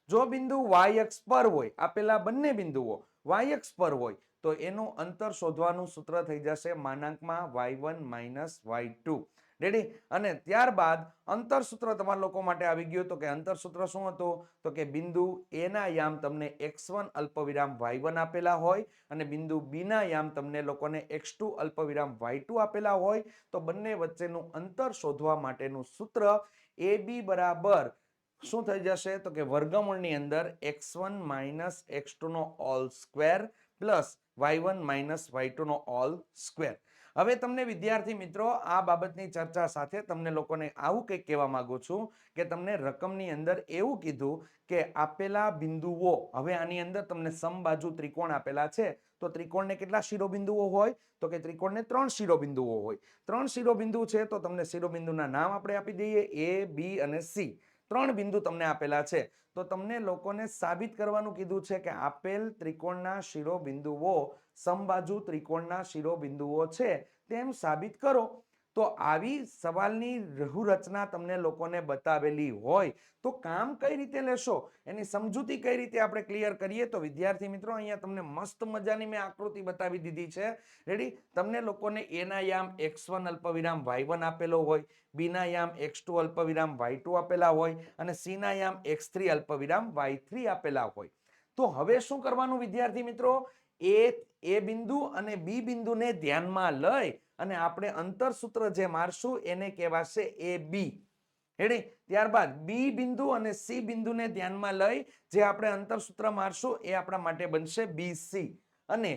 જો બિંદુ y અક્ષ પર હોય, આપેલા બંને બિંદુઓ y અક્ષ પર હોય તો એનું અંતર શોધવાનું સૂત્ર થઈ જશે માનાંકમાં y1 માઇનસ y2. રેડી? અને ત્યારબાદ અંતરસૂત્ર તમારા લોકો માટે આવી ગયું. તો કે અંતરસૂત્ર શું હતું? તો કે બિંદુ એ ના યામ તમને x1 અલ્પવિરામ y1 આપેલા હોય અને બિંદુ બી ના યામ તમને લોકોને x2 અલ્પવિરામ y2 આપેલા હોય તો બંને વચ્ચેનું અંતર શોધવા માટેનું સૂત્ર AB બરાબર શું થઈ જશે? તો કે વર્ગમૂળની અંદર x1 માઇનસ x2 નો whole square plus y1 minus y2 નો હોલ સ્ક્વેર. હવે તમને વિદ્યાર્થી મિત્રો આ બાબતની ચર્ચા સાથે તમને લોકોને આવું કંઈક કહેવા માંગુ છું કે તમને રકમની અંદર એવું કીધું કે આપેલા બિંદુઓ, હવે આની અંદર તમને સમબાજુ ત્રિકોણ આપેલા છે તો ત્રિકોણને કેટલા શિરોબિંદુઓ હોય તો કે ત્રિકોણને 3 શિરોબિંદુઓ હોય. 3 શિરોબિંદુ છે તો તમને શિરોબિંદુના નામ આપણે આપી દઈએ A, B અને C. 3 બિંદુ તમને આપેલા છે તો તમને લોકોને સાબિત કરવાનું કીધું છે કે આપેલ ત્રિકોણના શિરોબિંદુઓ સમબાજુ ત્રિકોણના શિરોબિંદુઓ છે તેમ સાબિત કરો. તો આવી સવાલની વ્યૂહરચના તમને લોકોને બતાવેલી હોય તો કામ કઈ રીતે લેશો, એની સમજૂતી કઈ રીતે આપણે ક્લિયર કરીએ તો વિદ્યાર્થી મિત્રો અહીંયા તમને મસ્ત મજાની મેં આકૃતિ બતાવી દીધી છે. રેડી? તમને લોકોને A ના યામ x1 અલ્પવિરામ y1 આપેલો હોય, B ના યામ x2 અલ્પવિરામ y2 આપેલા હોય અને C ના યામ x3 અલ્પવિરામ y3 આપેલા હોય. તો હવે શું કરવાનું વિદ્યાર્થી મિત્રો? એ બિંદુ અને બી બિંદુને ધ્યાનમાં લઈ અને આપણે અંતરસૂત્ર જે મારશું એને કહેવાશે AB. રેડી? ત્યારબાદ બી બિંદુ અને સી બિંદુને ધ્યાનમાં લઈ જે આપણે અંતરસૂત્ર મારશું એ આપણા માટે બનશે BC. અને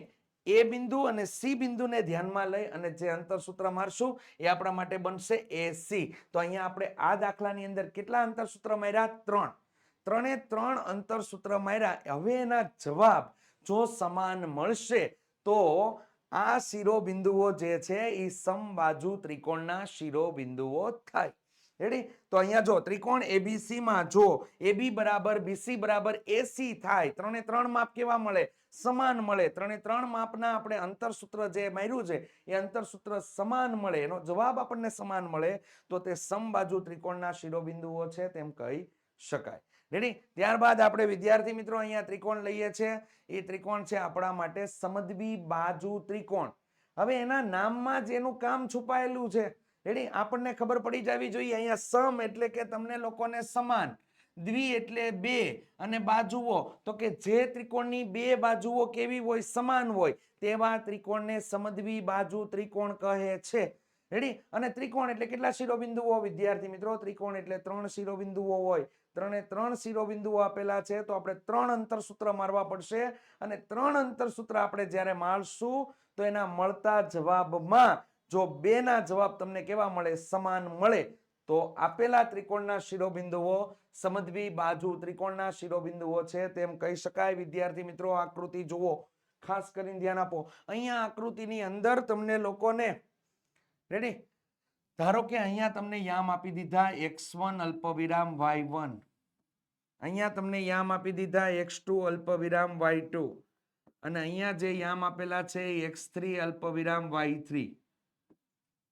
એ બિંદુ અને સી બિંદુને ધ્યાનમાં લઈ અને જે અંતરસૂત્ર મારશું એ આપણા માટે બનશે AC. તો અહીંયા આપણે આ દાખલાની અંદર કેટલા અંતરસૂત્ર માર્યા? 3. 3 અંતરસૂત્ર માર્યા. હવે એના જવાબ જો સમાન મળશે તો આ શિરોબિંદુઓ જે છે એ સમબાજુ ત્રિકોણના શિરોબિંદુઓ થાય. રેડી? તો અહીંયા જો ત્રિકોણ ABC માં જો AB બરાબર BC બરાબર AC થાય, 3 માપ કેવા મળે? સમાન મળે. 3 માપના આપણે અંતરસૂત્ર જે માર્યું છે એ અંતરસૂત્ર સમાન મળે, એનો જવાબ આપણને સમાન મળે તો તે સમબાજુ ત્રિકોણના શિરોબિંદુઓ છે તેમ કહી શકાય. રેડી? ત્યારબાદ આપણે વિદ્યાર્થી મિત્રો અહીંયા ત્રિકોણ લઈએ છીએ. એ ત્રિકોણ છે આપણા માટે સમદ્વિ બાજુ ત્રિકોણ. હવે એના નામમાં જ એનું કામ છુપાયેલું છે. રેડી? આપણને ખબર પડી જવી જોઈએ અહીંયા સમ એટલે કે તમને લોકોને સમાન, દ્વિ એટલે બે અને બાજુઓ તો કે જે ત્રિકોણની બે બાજુઓ કેવી હોય? સમાન હોય તેવા ત્રિકોણને સમદ્વિ બાજુ ત્રિકોણ કહે છે. રેડી? અને ત્રિકોણ એટલે કેટલા શિરોબિંદુઓ વિદ્યાર્થી મિત્રો? ત્રિકોણ એટલે 3 શિરોબિંદુઓ હોય. 3 શિરોબિંદુઓ આપેલા છે તો આપણે 3 અંતરસૂત્ર મારવા પડશે અને 3 અંતરસૂત્ર આપણે જ્યારે મારશું તો એના મળતા જવાબમાં જો 2 ના જવાબ તમને કેવા મળે? સમાન મળે. તો આપેલા ત્રિકોણના શિરોબિંદુઓ સમદ્વિ બાજુ ત્રિકોણના શિરોબિંદુઓ છે તેમ કહી શકાય. વિદ્યાર્થી મિત્રો આકૃતિ જુઓ, ખાસ કરીને ધ્યાન આપો. અહીંયા આકૃતિની અંદર તમને લોકોને રેડી? ધારો કે અહીંયા તમને યામ આપી દીધા x1 અલ્પવિરામ y1, અહીંયા તમને યામ આપી દીધા x2 અલ્પવિરામ y2 અને અહીંયા જે યામ આપેલા છે x3 અલ્પવિરામ y3.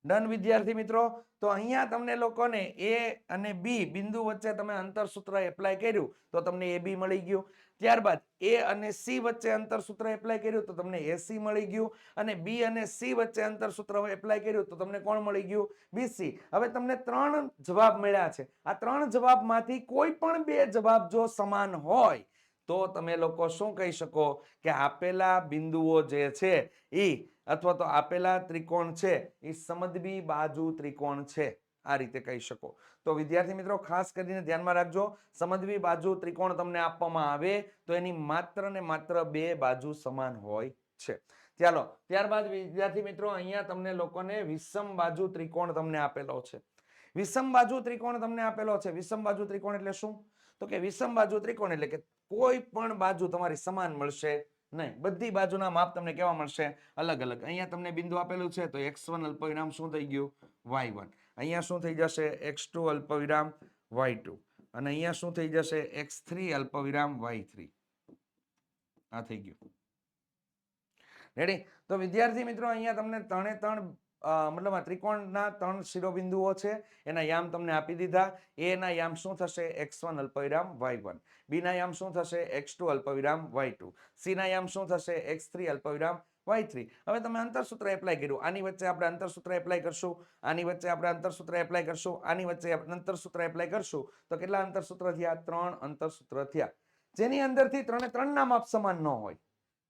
ડન વિદ્યાર્થી મિત્રો? તો અહીંયા તમને લોકોને A અને B બિંદુ વચ્ચે તમે અંતરસૂત્ર એપ્લાય કર્યું તો તમને AB મળી ગયું. ત્યારબાદ A અને C વચ્ચે અંતરસૂત્ર એપ્લાય કર્યું તો તમને AC મળી ગયું અને B અને C વચ્ચે અંતરસૂત્ર એપ્લાય કર્યું તો તમને કોણ મળી ગયું? BC. હવે તમને 3 જવાબ મળ્યા છે. આ 3 જવાબમાંથી કોઈ પણ 2 જવાબ જો સમાન હોય તો તમે લોકો શું કહી શકો કે આપેલા બિંદુઓ જે છે એ અથવા તો આપેલા ત્રિકોણ છે એ સમદ્વિ બાજુ ત્રિકોણ છે. આ રીતે કહી શકો. તો વિદ્યાર્થી મિત્રો ખાસ કરીને ધ્યાનમાં રાખજો, સમદ્વિ બાજુ ત્રિકોણ તમને આપવામાં આવે તો એની માત્ર ને માત્ર 2 બાજુ સમાન હોય છે. ચાલો ત્યારબાદ વિદ્યાર્થી મિત્રો અહીંયા તમને લોકોને વિષમ બાજુ ત્રિકોણ તમને આપેલો છે. વિષમ બાજુ ત્રિકોણ તમને આપેલો છે. વિષમ બાજુ ત્રિકોણ એટલે શું? તો કે વિષમ બાજુ ત્રિકોણ એટલે કે કોઈ પણ બાજુ તમારી સમાન મળશે નહીં. બધી બાજુના માપ તમને કેવા મળશે? અલગ અલગ. અહીંયા તમને બિંદુ આપેલું છે તો x1 અલ્પવિરામ શું થઈ ગયું? y1. અહીંયા શું થઈ જશે? x2 અલ્પવિરામ y2 અને અહીંયા શું થઈ જશે? x3 અલ્પવિરામ y3. આ થઈ ગયું. રેડી? તો વિદ્યાર્થી મિત્રો અહીંયા તમને 3 મતલબ આ ત્રિકોણના 3 શિરોબિંદુઓ છે, એના યામ તમને આપી દીધા. A ના યામ શું થશે? x1 અલ્પવિરામ y1. B ના યામ શું થશે? x2 અલ્પવિરામ y2. C ના યામ શું થશે? x3 અલ્પવિરામ y3. હવે તમે અંતરસૂત્ર એપ્લાય કર્યું. આની વચ્ચે આપણે અંતરસૂત્ર એપ્લાય કરશું, આની વચ્ચે આપણે અંતરસૂત્ર એપ્લાય કરશું, આની વચ્ચે અંતરસૂત્ર એપ્લાય કરશું તો કેટલા અંતરસૂત્ર થયા? 3 અંતરસૂત્ર થયા. જેની અંદરથી 3 ના માપ સમાન ન હોય,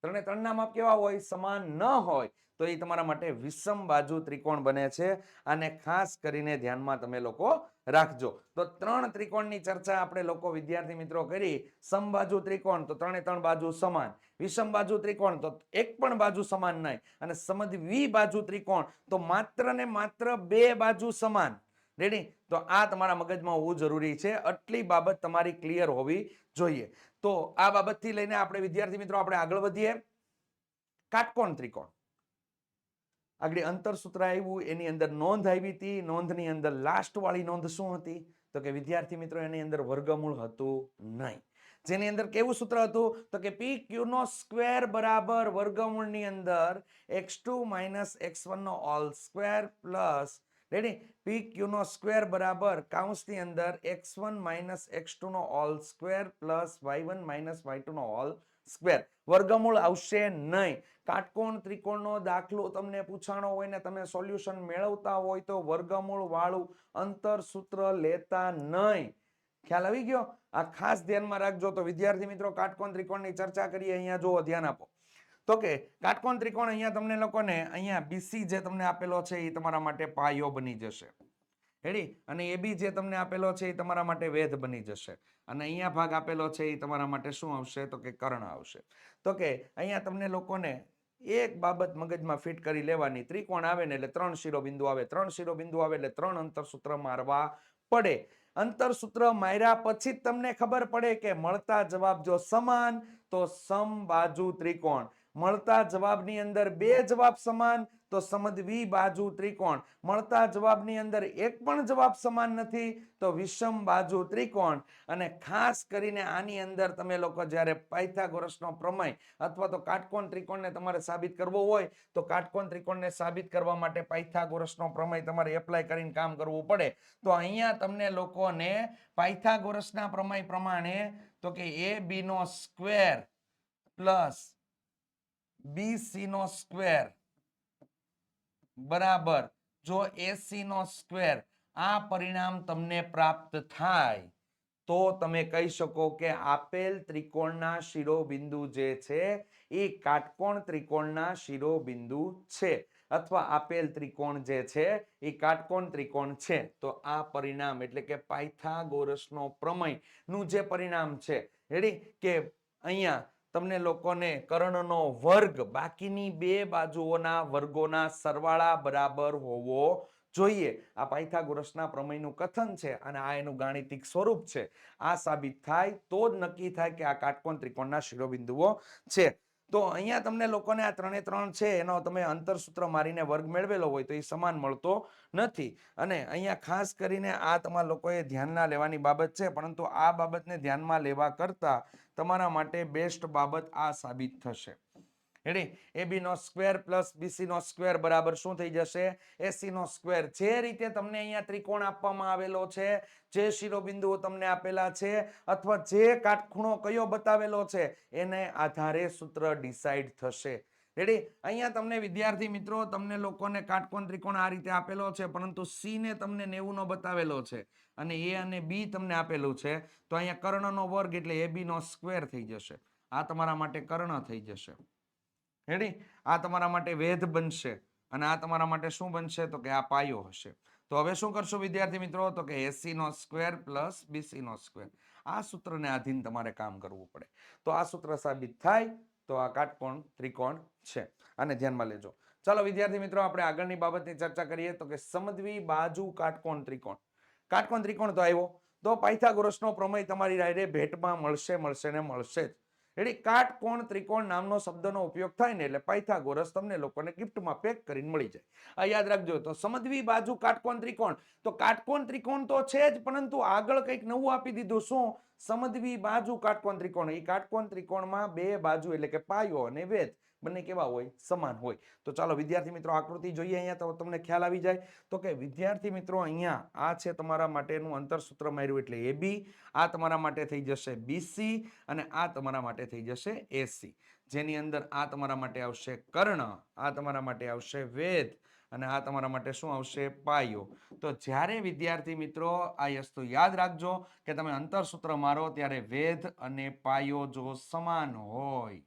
3 ના માપ કેવા હોય? સમાન ન હોય તો એ તમારા માટે વિષમ બાજુ ત્રિકોણ બને છે. આને ખાસ કરીને ધ્યાનમાં તમે લોકો રાખજો. તો 3 ત્રિકોણની ચર્ચા આપણે લોકો વિદ્યાર્થી મિત્રો કરી. સમબાજુ ત્રિકોણ તો 3 બાજુ સમાન, વિષમ બાજુ ત્રિકોણ તો એક પણ બાજુ સમાન નહીં, અને સમદ્વિબાજુ ત્રિકોણ તો માત્ર ને માત્ર 2 બાજુ સમાન. રેડી? તો આ તમારા મગજમાં હોવું જરૂરી છે. આટલી બાબત તમારી ક્લિયર હોવી જોઈએ. તો આ બાબતથી લઈને આપણે વિદ્યાર્થી મિત્રો આપણે આગળ વધીએ. કાટકોણ ત્રિકોણ. આગળ અંતરસૂત્ર આવ્યું, એની અંદર નોંધ આવી હતી. નોંધની અંદર લાસ્ટ વાળી નોંધ શું હતી? તો કે વિદ્યાર્થી મિત્રો એની અંદર વર્ગમૂળ હતું નહીં. જેની અંદર કેવું સૂત્ર હતું? તો કે PQ નો સ્ક્વેર બરાબર વર્ગમૂળની અંદર x2 - x1 નો whole square plus, ready, PQ નો સ્ક્વેર બરાબર કૌંસની અંદર x1 - x2 નો whole square plus y1 - y2 નો હોલ સ્ક્વેર. વર્ગમૂળ આવશે નહીં. કાટકોણ ત્રિકોણનો દાખલો તમને પૂછાણો હોય ને તમે સોલ્યુશન મેળવતા હોય તો વર્ગમૂળ વાળું અંતરસૂત્ર લેતા નહીં. ખ્યાલ આવી ગયો? આ ખાસ ધ્યાનમાં રાખજો. તો વિદ્યાર્થી મિત્રો કાટકોણ ત્રિકોણની ચર્ચા કરીએ. અહીંયા જુઓ, ધ્યાન આપો. તો કે કાટકોણ ત્રિકોણ અહીંયા તમને લોકોને અહીંયા BC જે તમને આપેલો છે એ તમારા માટે પાયો બની જશે. રેડી? અને AB જે તમને આપેલો છે એ તમારા માટે વેધ બની જશે. અને અહીંયા ભાગ આપેલો છે એ તમારા માટે શું આવશે? તો કે કર્ણ આવશે. તો કે અહીંયા તમને લોકોને એક બાબત મગજમાં ફિટ કરી લેવાની. ત્રિકોણ આવે ને એટલે 3 શિરોબિંદુ આવે. 3 શિરોબિંદુ આવે એટલે 3 અંતરસૂત્ર મારવા પડે. અંતરસૂત્ર માર્યા પછી જ તમને ખબર પડે કે મળતા જવાબ જો સમાન તો સમબાજુ ત્રિકોણ. મળતા જવાબની અંદર 2 જવાબ સમાન તો સમદ્વિબાજુ ત્રિકોણ. મળતા જવાબની અંદર એક પણ જવાબ સમાન નથી તો વિષમ બાજુ ત્રિકોણ. અને ખાસ કરીને આની અંદર તમે લોકો જ્યારે પાયથાગોરસનો પ્રમેય અથવા તો કાટકોણ ત્રિકોણને તમારે સાબિત કરવો હોય તો કાટકોણ ત્રિકોણને સાબિત કરવા માટે પાયથાગોરસનો પ્રમેય તમારે એપ્લાય કરીને કામ કરવું પડે. તો અહીંયા તમને લોકોને પાયથાગોરસના પ્રમેય પ્રમાણે તો કે AB નો સ્ક્વેર પ્લસ BC નો સ્ક્વેર બરાબર જો AC નો સ્ક્વેર, આ પરિણામ તમને પ્રાપ્ત થાય તો તમે કહી શકો કે આપેલ ત્રિકોણના શિરોબિંદુ જે છે એ કાટકોણ ત્રિકોણના શિરોબિંદુ છે, અથવા આપેલ ત્રિકોણ જે છે એ કાટકોણ ત્રિકોણ છે. તો આ પરિણામ એટલે કે પાયથાગોરસનો પ્રમેય નું જે પરિણામ છે, રેડી, કે અહીંયા તમને લોકોને કર્ણનો વર્ગ બાકીની 2 બાજુઓના વર્ગોના સરવાળા બરાબર હોવો જોઈએ. આ પાયથાગોરસના પ્રમેયનું કથન છે અને આ એનું ગાણિતિક સ્વરૂપ છે. આ સાબિત થાય તો જ નક્કી થાય કે આ કાટકોણ ત્રિકોણના શિરોબિંદુઓ છે. તો અહીંયા તમને લોકોને આ 3 એ 3 છે એનો તમે અંતરસૂત્ર મારીને વર્ગ મેળવેલો હોય તો એ સમાન મળતો નથી. અને અહીંયા ખાસ કરીને આ તમારા લોકોએ ધ્યાનમાં લેવાની બાબત છે, પરંતુ આ બાબતને ધ્યાનમાં લેવા કરતા તમારા માટે બેસ્ટ બાબત આ સાબિત થશે. રેડી? AB નો સ્ક્વેર પ્લસ BC નો સ્ક્વેર બરાબર શું થઈ જશે? AC નો સ્ક્વેર. જે રીતે તમને અહીંયા ત્રિકોણ આપવામાં આવેલો છે, જે શિરોબિંદુઓ તમને આપેલા છે, અથવા જે કાટખૂણો કયો બતાવેલો છે એને આધારે સૂત્ર ડિસાઈડ થશે. રેડી? અહીંયા તમને વિદ્યાર્થી મિત્રો તમને લોકોને કાટકોણ ત્રિકોણ આ રીતે આપેલો છે, પરંતુ C ને તમને 90 નો બતાવેલો છે અને A અને B તમને આપેલું છે. તો અહીંયા કર્ણનો વર્ગ એટલે AB નો સ્ક્વેર થઈ જશે. આ તમારા માટે કર્ણ થઈ જશે. રેડી? આ તમારા માટે વેધ બનશે અને આ તમારા માટે શું બનશે? તો કે આ પાયો હશે. તો હવે શું કરશો વિદ્યાર્થી મિત્રો? તો કે AC નો સ્ક્વેર પ્લસ BC નો સ્ક્વેર. આ સૂત્રને આધીન તમારે કામ કરવું પડે. તો આ સૂત્ર સાબિત થાય તો આ કાટકોણ ત્રિકોણ છે. આને ધ્યાનમાં લેજો. ચાલો વિદ્યાર્થી મિત્રો આપણે આગળની બાબતની ચર્ચા કરીએ. તો કે સમદ્વિબાજુ કાટકોણ ત્રિકોણ. કાટકોણ ત્રિકોણ તો આવ્યો, તો પાયથાગોરસનો પ્રમેય તમારી રાયરે ભેટમાં મળશે ને મળશે જ. રેડી? કાટકોણ ત્રિકોણ નામનો શબ્દનો ઉપયોગ થાય ને એટલે પાયથાગોરસ તમને લોકોને ગિફ્ટમાં પેક કરીને મળી જાય. આ યાદ રાખજો. તો સમદ્વિબાજુ કાટકોણ ત્રિકોણ, તો કાટકોણ ત્રિકોણ તો છે જ, પરંતુ આગળ કંઈક નવું આપી દીધું. શું? સમદ્વિબાજુ કાટકોણ ત્રિકોણ. એ કાટકોણ ત્રિકોણમાં 2 બાજુ એટલે કે પાયો અને વેધ બંને કેવા હોય? સમાન હોય. તો ચાલો વિદ્યાર્થી મિત્રો આકૃતિ જોઈએ. અહીંયા તો તમને ખ્યાલ આવી જાય. તો કે વિદ્યાર્થી મિત્રો અહીંયા આ છે તમારા માટેનું અંતરસૂત્ર માર્યું એટલે AB, આ તમારા માટે થઈ જશે BC અને આ તમારા માટે થઈ જશે AC. જેની અંદર આ તમારા માટે આવશે કર્ણ, આ તમારા માટે આવશે વેધ અને આ તમારા માટે શું આવશે? પાયો. તો જ્યારે વિદ્યાર્થી મિત્રો આ વસ્તુ યાદ રાખજો કે તમે અંતરસૂત્ર મારો ત્યારે વેધ અને પાયો જો સમાન હોય,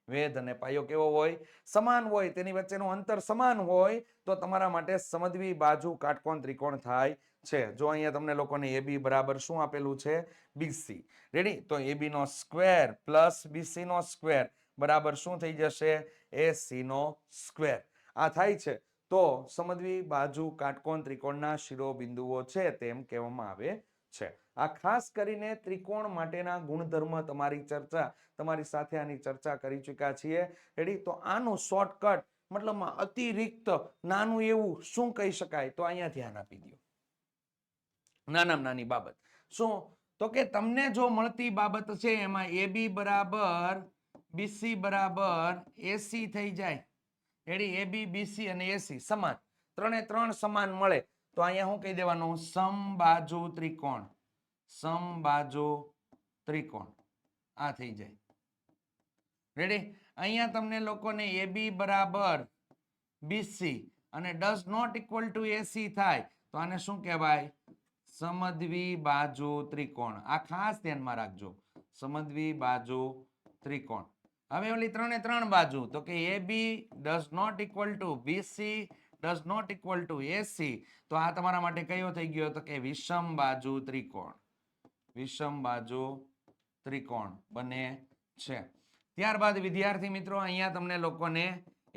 વેધ અને પાયો કેવો હોય? સમાન હોય, તેની વચ્ચેનું અંતર સમાન હોય તો તમારા માટે સમદ્વિબાજુ કાટકોણ ત્રિકોણ થાય છે. જો અહીંયા તમને લોકોને AB બરાબર શું આપેલું છે? BC. રેડી? તો AB નો સ્ક્વેર પ્લસ BC નો સ્ક્વેર બરાબર શું થઈ જશે? AC નો સ્ક્વેર. આ થાય છે તો સમજવી બાજુ કાટકોણ ત્રિકોણના શિરોબિંદુઓ છે તેમ કહેવામાં આવે છે. આ ખાસ કરીને ત્રિકોણ માટેના ગુણધર્મ તમારી સાથે આની ચર્ચા કરી ચૂક્યા છીએ. રેડી? તો આનું શોર્ટકટ મતલબમાં અતિરિક્ત નાનું એવું શું કહી શકાય? તો અહીંયા ધ્યાન આપી દો. નાનામાં નાની બાબત શું? તો કે તમને જો મળતી બાબત છે એમાં AB બરાબર BC બરાબર AC થઈ જાય. રેડી? AB BC અને AC સમાન, ત્રણે ત્રણ સમાન મળે તો અહીંયા શું કહી દેવાનું? સમબાજુ ત્રિકોણ. સમબાજુ ત્રિકોણ આ થઈ જાય. રેડી? અહીંયા તમને લોકોને AB બરાબર BC અને does not equal to AC થાય તો આને શું કહેવાય? સમદ્વી બાજુ ત્રિકોણ. આ ખાસ ધ્યાનમાં રાખજો. સમદ્વી બાજુ ત્રિકોણ. હવે ઓલી ત્રણે ત્રણ બાજુ તો કે AB does not equal to BC does not equal to AC તો આ તમારા માટે કયો થઈ ગયો? તો કે વિષમ બાજુ ત્રિકોણ. વિષમ બાજુ ત્રિકોણ બને છે. ત્યારબાદ વિદ્યાર્થી મિત્રો અહીંયા તમને લોકોને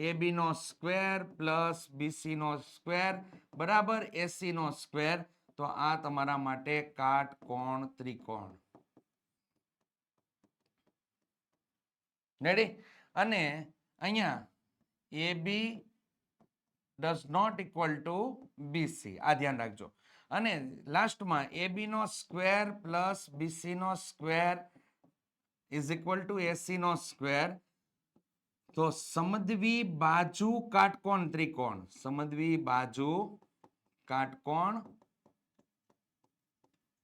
AB નો સ્ક્વેર પ્લસ BC નો સ્ક્વેર બરાબર AC નો સ્ક્વેર તો આ તમારા માટે કાટકોણ ત્રિકોણ. રેડી? અને અહીંયા AB does not equal to BC આ ધ્યાન રાખજો. અને લાસ્ટમાં AB નો સ્ક્વેર પ્લસ BC નો square is equal to AC નો સ્ક્વેર તો સમદ્વી બાજુ કાટકોણ ત્રિકોણ. સમદ્વી બાજુ કાટકોણ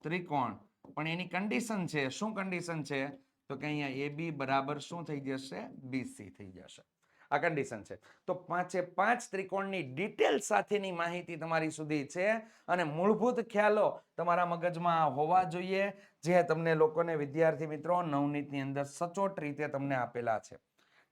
ત્રિકોણ પણ એની કન્ડિશન છે. શું કન્ડિશન છે? તો કે અહીંયા AB બરાબર શું થઈ જશે? BC થઈ જશે. આ કન્ડિશન છે. તો પાંચે પાંચ ત્રિકોણની ડિટેલ સાથેની માહિતી તમારી સુધી છે અને મૂળભૂત ખ્યાલો તમારા મગજમાં હોવા જોઈએ જે તમને લોકોને વિદ્યાર્થી મિત્રો નવનીતની અંદર સચોટ રીતે તમને આપેલા છે.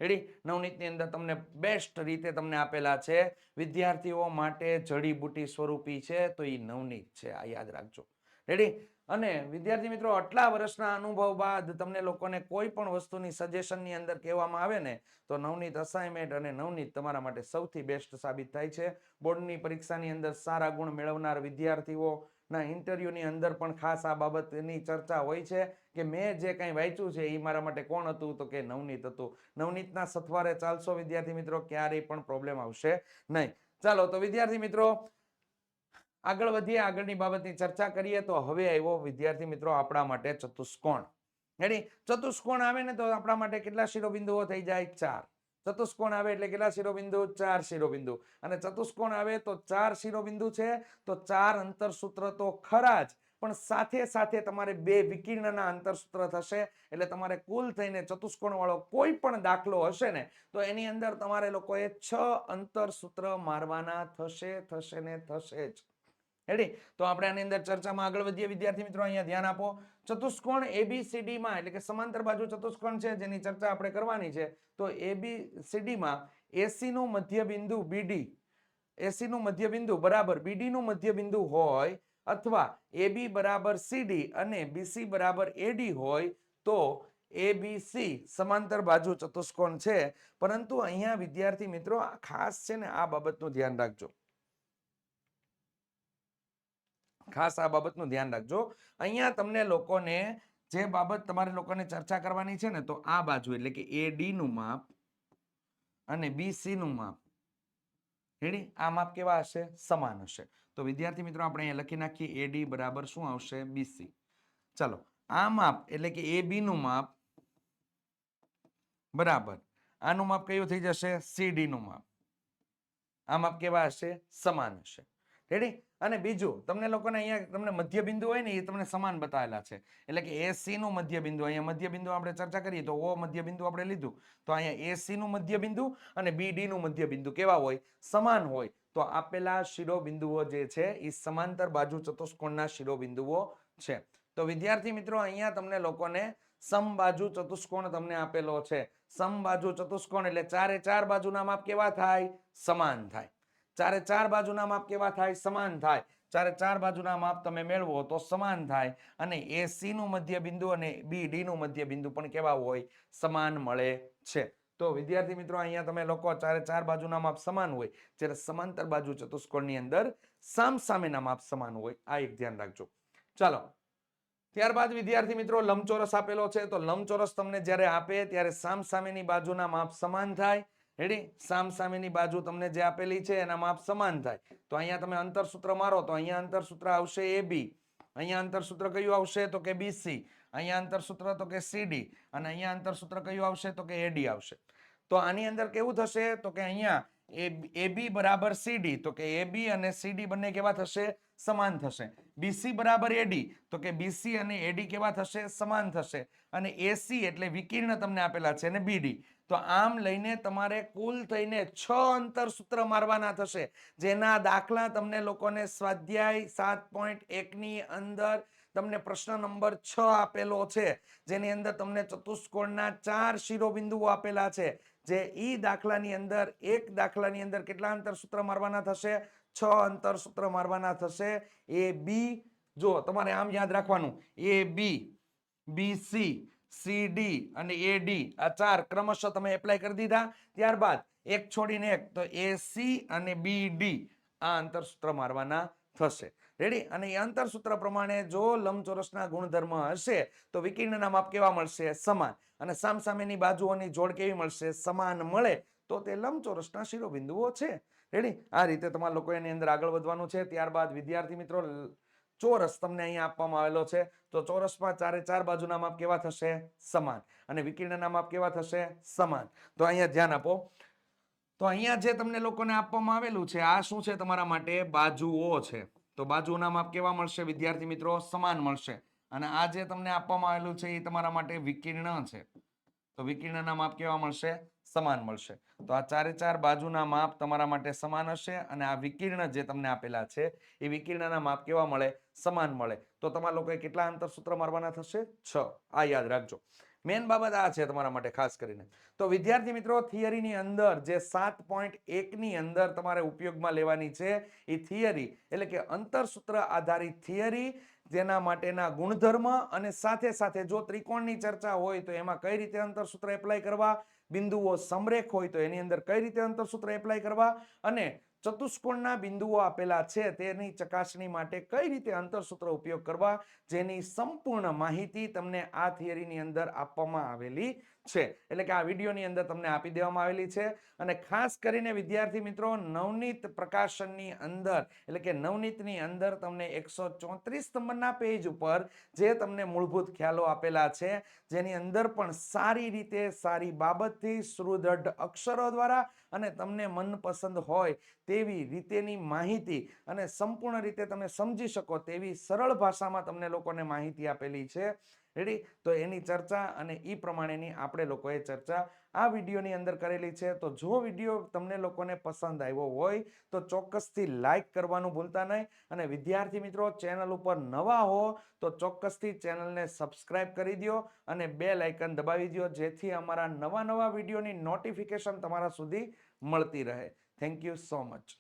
રેડી? નવનીતની અંદર તમને બેસ્ટ રીતે તમને આપેલા છે. વિદ્યાર્થીઓ માટે જડીબુટી સ્વરૂપી છે તો એ નવનીત છે. આ યાદ રાખજો. રેડી? અને વિદ્યાર્થી મિત્રો આટલા વર્ષના અનુભવ બાદ તમને લોકોને કોઈ પણ વસ્તુની સજેશનની અંદર કહેવામાં આવે ને તો નવનીત અસાઇનમેન્ટ અને નવનીત તમારા માટે સૌથી બેસ્ટ સાબિત થાય છે. બોર્ડની પરીક્ષાની અંદર સારા ગુણ મેળવનાર વિદ્યાર્થીઓના ઇન્ટરવ્યુની અંદર પણ ખાસ આ બાબતની ચર્ચા હોય છે કે મેં જે કંઈ વાંચ્યું છે એ મારા માટે કોણ હતું? તો કે નવનીત હતું. નવનીતના સથવારે ચાલશો વિદ્યાર્થી મિત્રો, ક્યારેય પણ પ્રોબ્લેમ આવશે નહીં. ચાલો તો વિદ્યાર્થી મિત્રો આગળ વધીએ, આગળની બાબતની ચર્ચા કરીએ. તો હવે આવ્યો વિદ્યાર્થી મિત્રો આપણા માટે ચતુષ્કોણ. રેડી? ચતુષ્કોણ આવે ને તો આપણા માટે કેટલા શિરોબિંદુઓ થઈ જાય? 4. ચતુષ્કોણ આવે એટલે કેટલા શિરોબિંદુ? 4 શિરોબિંદુ. અને ચતુષ્કોણ આવે તો 4 શિરોબિંદુ છે તો 4 અંતરસૂત્ર તો ખરા જ પણ સાથે સાથે તમારે 2 વિકર્ણના અંતરસૂત્ર થશે એટલે તમારે કુલ થઈને ચતુષ્કોણ વાળો કોઈ પણ દાખલો હશે ને તો એની અંદર તમારે લોકોએ 6 અંતરસૂત્ર મારવાના થશે ને થશે જ. રેડી? તો આપણે આની અંદર ચર્ચામાં આગળ વધીએ વિદ્યાર્થી મિત્રો. અહીંયા ધ્યાન આપો. ચતુષ્કોણ ABCD માં એટલે કે સમાંતર બાજુ ચતુષ્કોણ છે જેની ચર્ચા આપણે કરવાની છે. તો ABCD માં AC નું મધ્યબિંદુ BD, AC નું મધ્યબિંદુ બરાબર BD નું મધ્યબિંદુ હોય અથવા AB બરાબર CD અને BC બરાબર AD હોય તો ABC સમાંતર બાજુ ચતુષ્કોણ છે. પરંતુ અહીંયા વિદ્યાર્થી મિત્રો ખાસ છે ને આ બાબતનું ધ્યાન રાખજો. ખાસ આ બાબતનું ધ્યાન રાખજો. અહીંયા તમને લોકોને જે બાબત તમારે લોકોને ચર્ચા કરવાની છે ને તો આ બાજુ એટલે કે AD નું માપ અને BC નું માપ. રેડી? આ માપ કેવા હશે? સમાન હશે. તો વિદ્યાર્થી મિત્રો આપણે અહીંયા લખી નાખીએ AD બરાબર શું આવશે? BC. ચાલો આ માપ એટલે કે AB નું માપ બરાબર આનું માપ કયું થઈ જશે? CD નું માપ. આ માપ કેવા હશે? સમાન હશે. રેડી? અને બીજું તમને લોકોને અહીંયા તમને મધ્યબિંદુ હોય ને એ તમને સમાન બતાવેલા છે એટલે કે AC નું મધ્યબિંદુ, અહીંયા મધ્યબિંદુ આપણે ચર્ચા કરીએ તો O મધ્યબિંદુ આપણે લીધું તો અહીંયા AC નું મધ્યબિંદુ અને BD નું મધ્યબિંદુ કેવા હોય? સમાન હોય. તો આપેલા શિરોબિંદુઓ જે છે એ સમાંતર બાજુ ચતુષ્કોણના શિરોબિંદુઓ છે. તો વિદ્યાર્થી મિત્રો અહીંયા તમને લોકોને સમબાજુ ચતુષ્કોણ તમને આપેલો છે. સમબાજુ ચતુષ્કોણ એટલે ચારે ચાર બાજુના માપ કેવા થાય? સમાન થાય. ચારે ચાર બાજુના માપ કેવા થાય? સમાન થાય. ચારે ચાર બાજુના માપ તમે મેળવો તો સમાન થાય અને AC નું મધ્ય બિંદુ અને BD નું મધ્ય બિંદુ પણ કેવા હોય? સમાન મળે છે. તો વિદ્યાર્થી મિત્રો અહીંયા તમે લોકો ચારે ચાર બાજુના માપ સમાન હોય, જ્યારે સમાંતર બાજુ ચતુષ્કોણની અંદર સામસામેના માપ સમાન હોય. આ એક ધ્યાન રાખજો. ચાલો, ત્યારબાદ વિદ્યાર્થી મિત્રો લંબચોરસ આપેલો છે. તો લંબચોરસ તમને જ્યારે આપે ત્યારે સામસામેની બાજુના માપ સમાન થાય. રેડી? સામસામેની બાજુ તમને જે આપેલી છે એના માપ સમાન થાય. તો અહીંયા તમે અંતરસૂત્ર મારો તો અહીંયા અંતરસૂત્ર આવશે AB. અહીંયા અંતરસૂત્ર કયું આવશે? તો કે BC. અહીંયા અંતરસૂત્ર તો કે CD અને અહીંયા અંતરસૂત્ર કયું આવશે? તો કે AD આવશે. તો આની અંદર કેવું થશે? તો કે અહીંયા AB બરાબર CD, તો કે AB અને CD બંને કેવા થશે? સમાન થશે. BC બરાબર AD, તો કે BC અને AD કેવા થશે? સમાન થશે. અને AC એટલે વિકર્ણ તમને આપેલા છે અને BD. તો આમ લઈને તમારે કુલ થઈને 6 અંતરસૂત્ર મારવાના થશે, જેના દાખલા તમને લોકોને સ્વાધ્યાય 7.1 ની અંદર તમને પ્રશ્ન નંબર 6 આપેલો છે, જેની અંદર તમને ચતુષ્કોણના 4 શિરોબિંદુઓ આપેલા છે. જે ઈ દાખલાની અંદર એક દાખલાની અંદર કેટલા અંતરસૂત્ર મારવાના થશે? 6 અંતરસૂત્ર મારવાના થશે. AB, જો તમારે આમ યાદ રાખવાનું, AB, BC, CD અને AD આ ચાર ક્રમશઃ તમે એપ્લાય કરી દીધા. ત્યારબાદ એક છોડીને એક, તો AC અને BD આ અંતરસૂત્ર મારવાના થશે. રેડી? અને એ અંતરસૂત્ર પ્રમાણે જો લંબચોરસના ગુણધર્મ હશે તો વિકર્ણના માપ કેવા મળશે? સમાન. અને સામસામેની બાજુઓની જોડ કેવી મળશે? સમાન મળે તો તે લંબચોરસના શિરોબિંદુઓ છે. રેડી? આ રીતે તમારા લોકો એની અંદર આગળ વધવાનું છે. ત્યારબાદ વિદ્યાર્થી મિત્રો ચોરસ તમને અહીંયા આપવામાં આવેલો છે. તો ચોરસમાં ચારે ચાર બાજુના માપ કેવા થશે? સમાન. અને વિકર્ણના માપ કેવા થશે? સમાન. તો અહીંયા ધ્યાન આપો. તો અહીંયા જે તમને લોકોને આપવામાં આવેલું છે આ શું છે? તમારા માટે બાજુઓ છે. તો બાજુના માપ કેવા મળશે વિદ્યાર્થી મિત્રો? સમાન મળશે. અને આ જે તમને આપવામાં આવેલું છે એ તમારા માટે વિકર્ણ છે. તો વિકર્ણના માપ કેવા મળશે? સમાન મળશે. તો આ ચારે ચાર બાજુના માપ તમારા માટે સમાન હશે અને આ વિકર્ણ જે તમને આપેલા છે એ વિકર્ણના માપ કેવા મળે? સમાન મળે. તો તમારા લોકોએ કેટલા અંતરસૂત્ર મારવાના થશે? 6. આ યાદ રાખજો. મેન બાબત આ છે તમારા માટે ખાસ કરીને. તો વિદ્યાર્થી મિત્રો થિયરીની અંદર જે 7.1 ની અંદર તમારે ઉપયોગમાં લેવાની છે એ થિયરી એટલે કે અંતરસૂત્ર આધારિત થિયરી, જેના માટેના ગુણધર્મ અને સાથે સાથે જો ત્રિકોણની ચર્ચા હોય તો એમાં કઈ રીતે અંતરસૂત્ર એપ્લાય કરવા, બિંદુઓ સમરેખ હોય તો એની અંદર કઈ રીતે અંતરસૂત્ર એપ્લાય કરવા, અને ચતુષ્કોણના બિંદુઓ આપેલા છે તેની ચકાસણી માટે કઈ રીતે અંતરસૂત્ર ઉપયોગ કરવા, જેની સંપૂર્ણ માહિતી તમને આ થિયરીની અંદર આપવામાં આવેલી છે. એટલે કે આ વિડીયોની અંદર તમને આપી દેવામાં આવેલી છે. અને ખાસ કરીને વિદ્યાર્થી મિત્રો નવનીત પ્રકાશનની અંદર એટલે કે નવનીતની અંદર તમને 134 નંબરના પેજ ઉપર જે તમને મૂળભૂત ખ્યાલો આપેલા છે, જેની અંદર પણ સારી રીતે સારી બાબતથી સુદૃઢ અક્ષરો દ્વારા અને તમને મનપસંદ હોય તેવી રીતેની માહિતી અને સંપૂર્ણ રીતે તમે સમજી શકો તેવી સરળ ભાષામાં તમને લોકોને માહિતી આપેલી છે. રેડી? તો એની ચર્ચા અને એ પ્રમાણેની આપણે લોકોએ ચર્ચા આ વિડીયોની અંદર કરેલી છે. તો જો વિડીયો તમને લોકોને પસંદ આવ્યો હોય તો ચોક્કસથી લાઈક કરવાનું ભૂલતા નહીં. અને વિદ્યાર્થી મિત્રો ચેનલ ઉપર નવા હો તો ચોક્કસથી ચેનલને સબસ્ક્રાઇબ કરી દો અને બેલ આઇકન દબાવી દો, જેથી અમારા નવા વિડીયોની નોટિફિકેશન તમારા સુધી મળતી રહે. Thank you so much.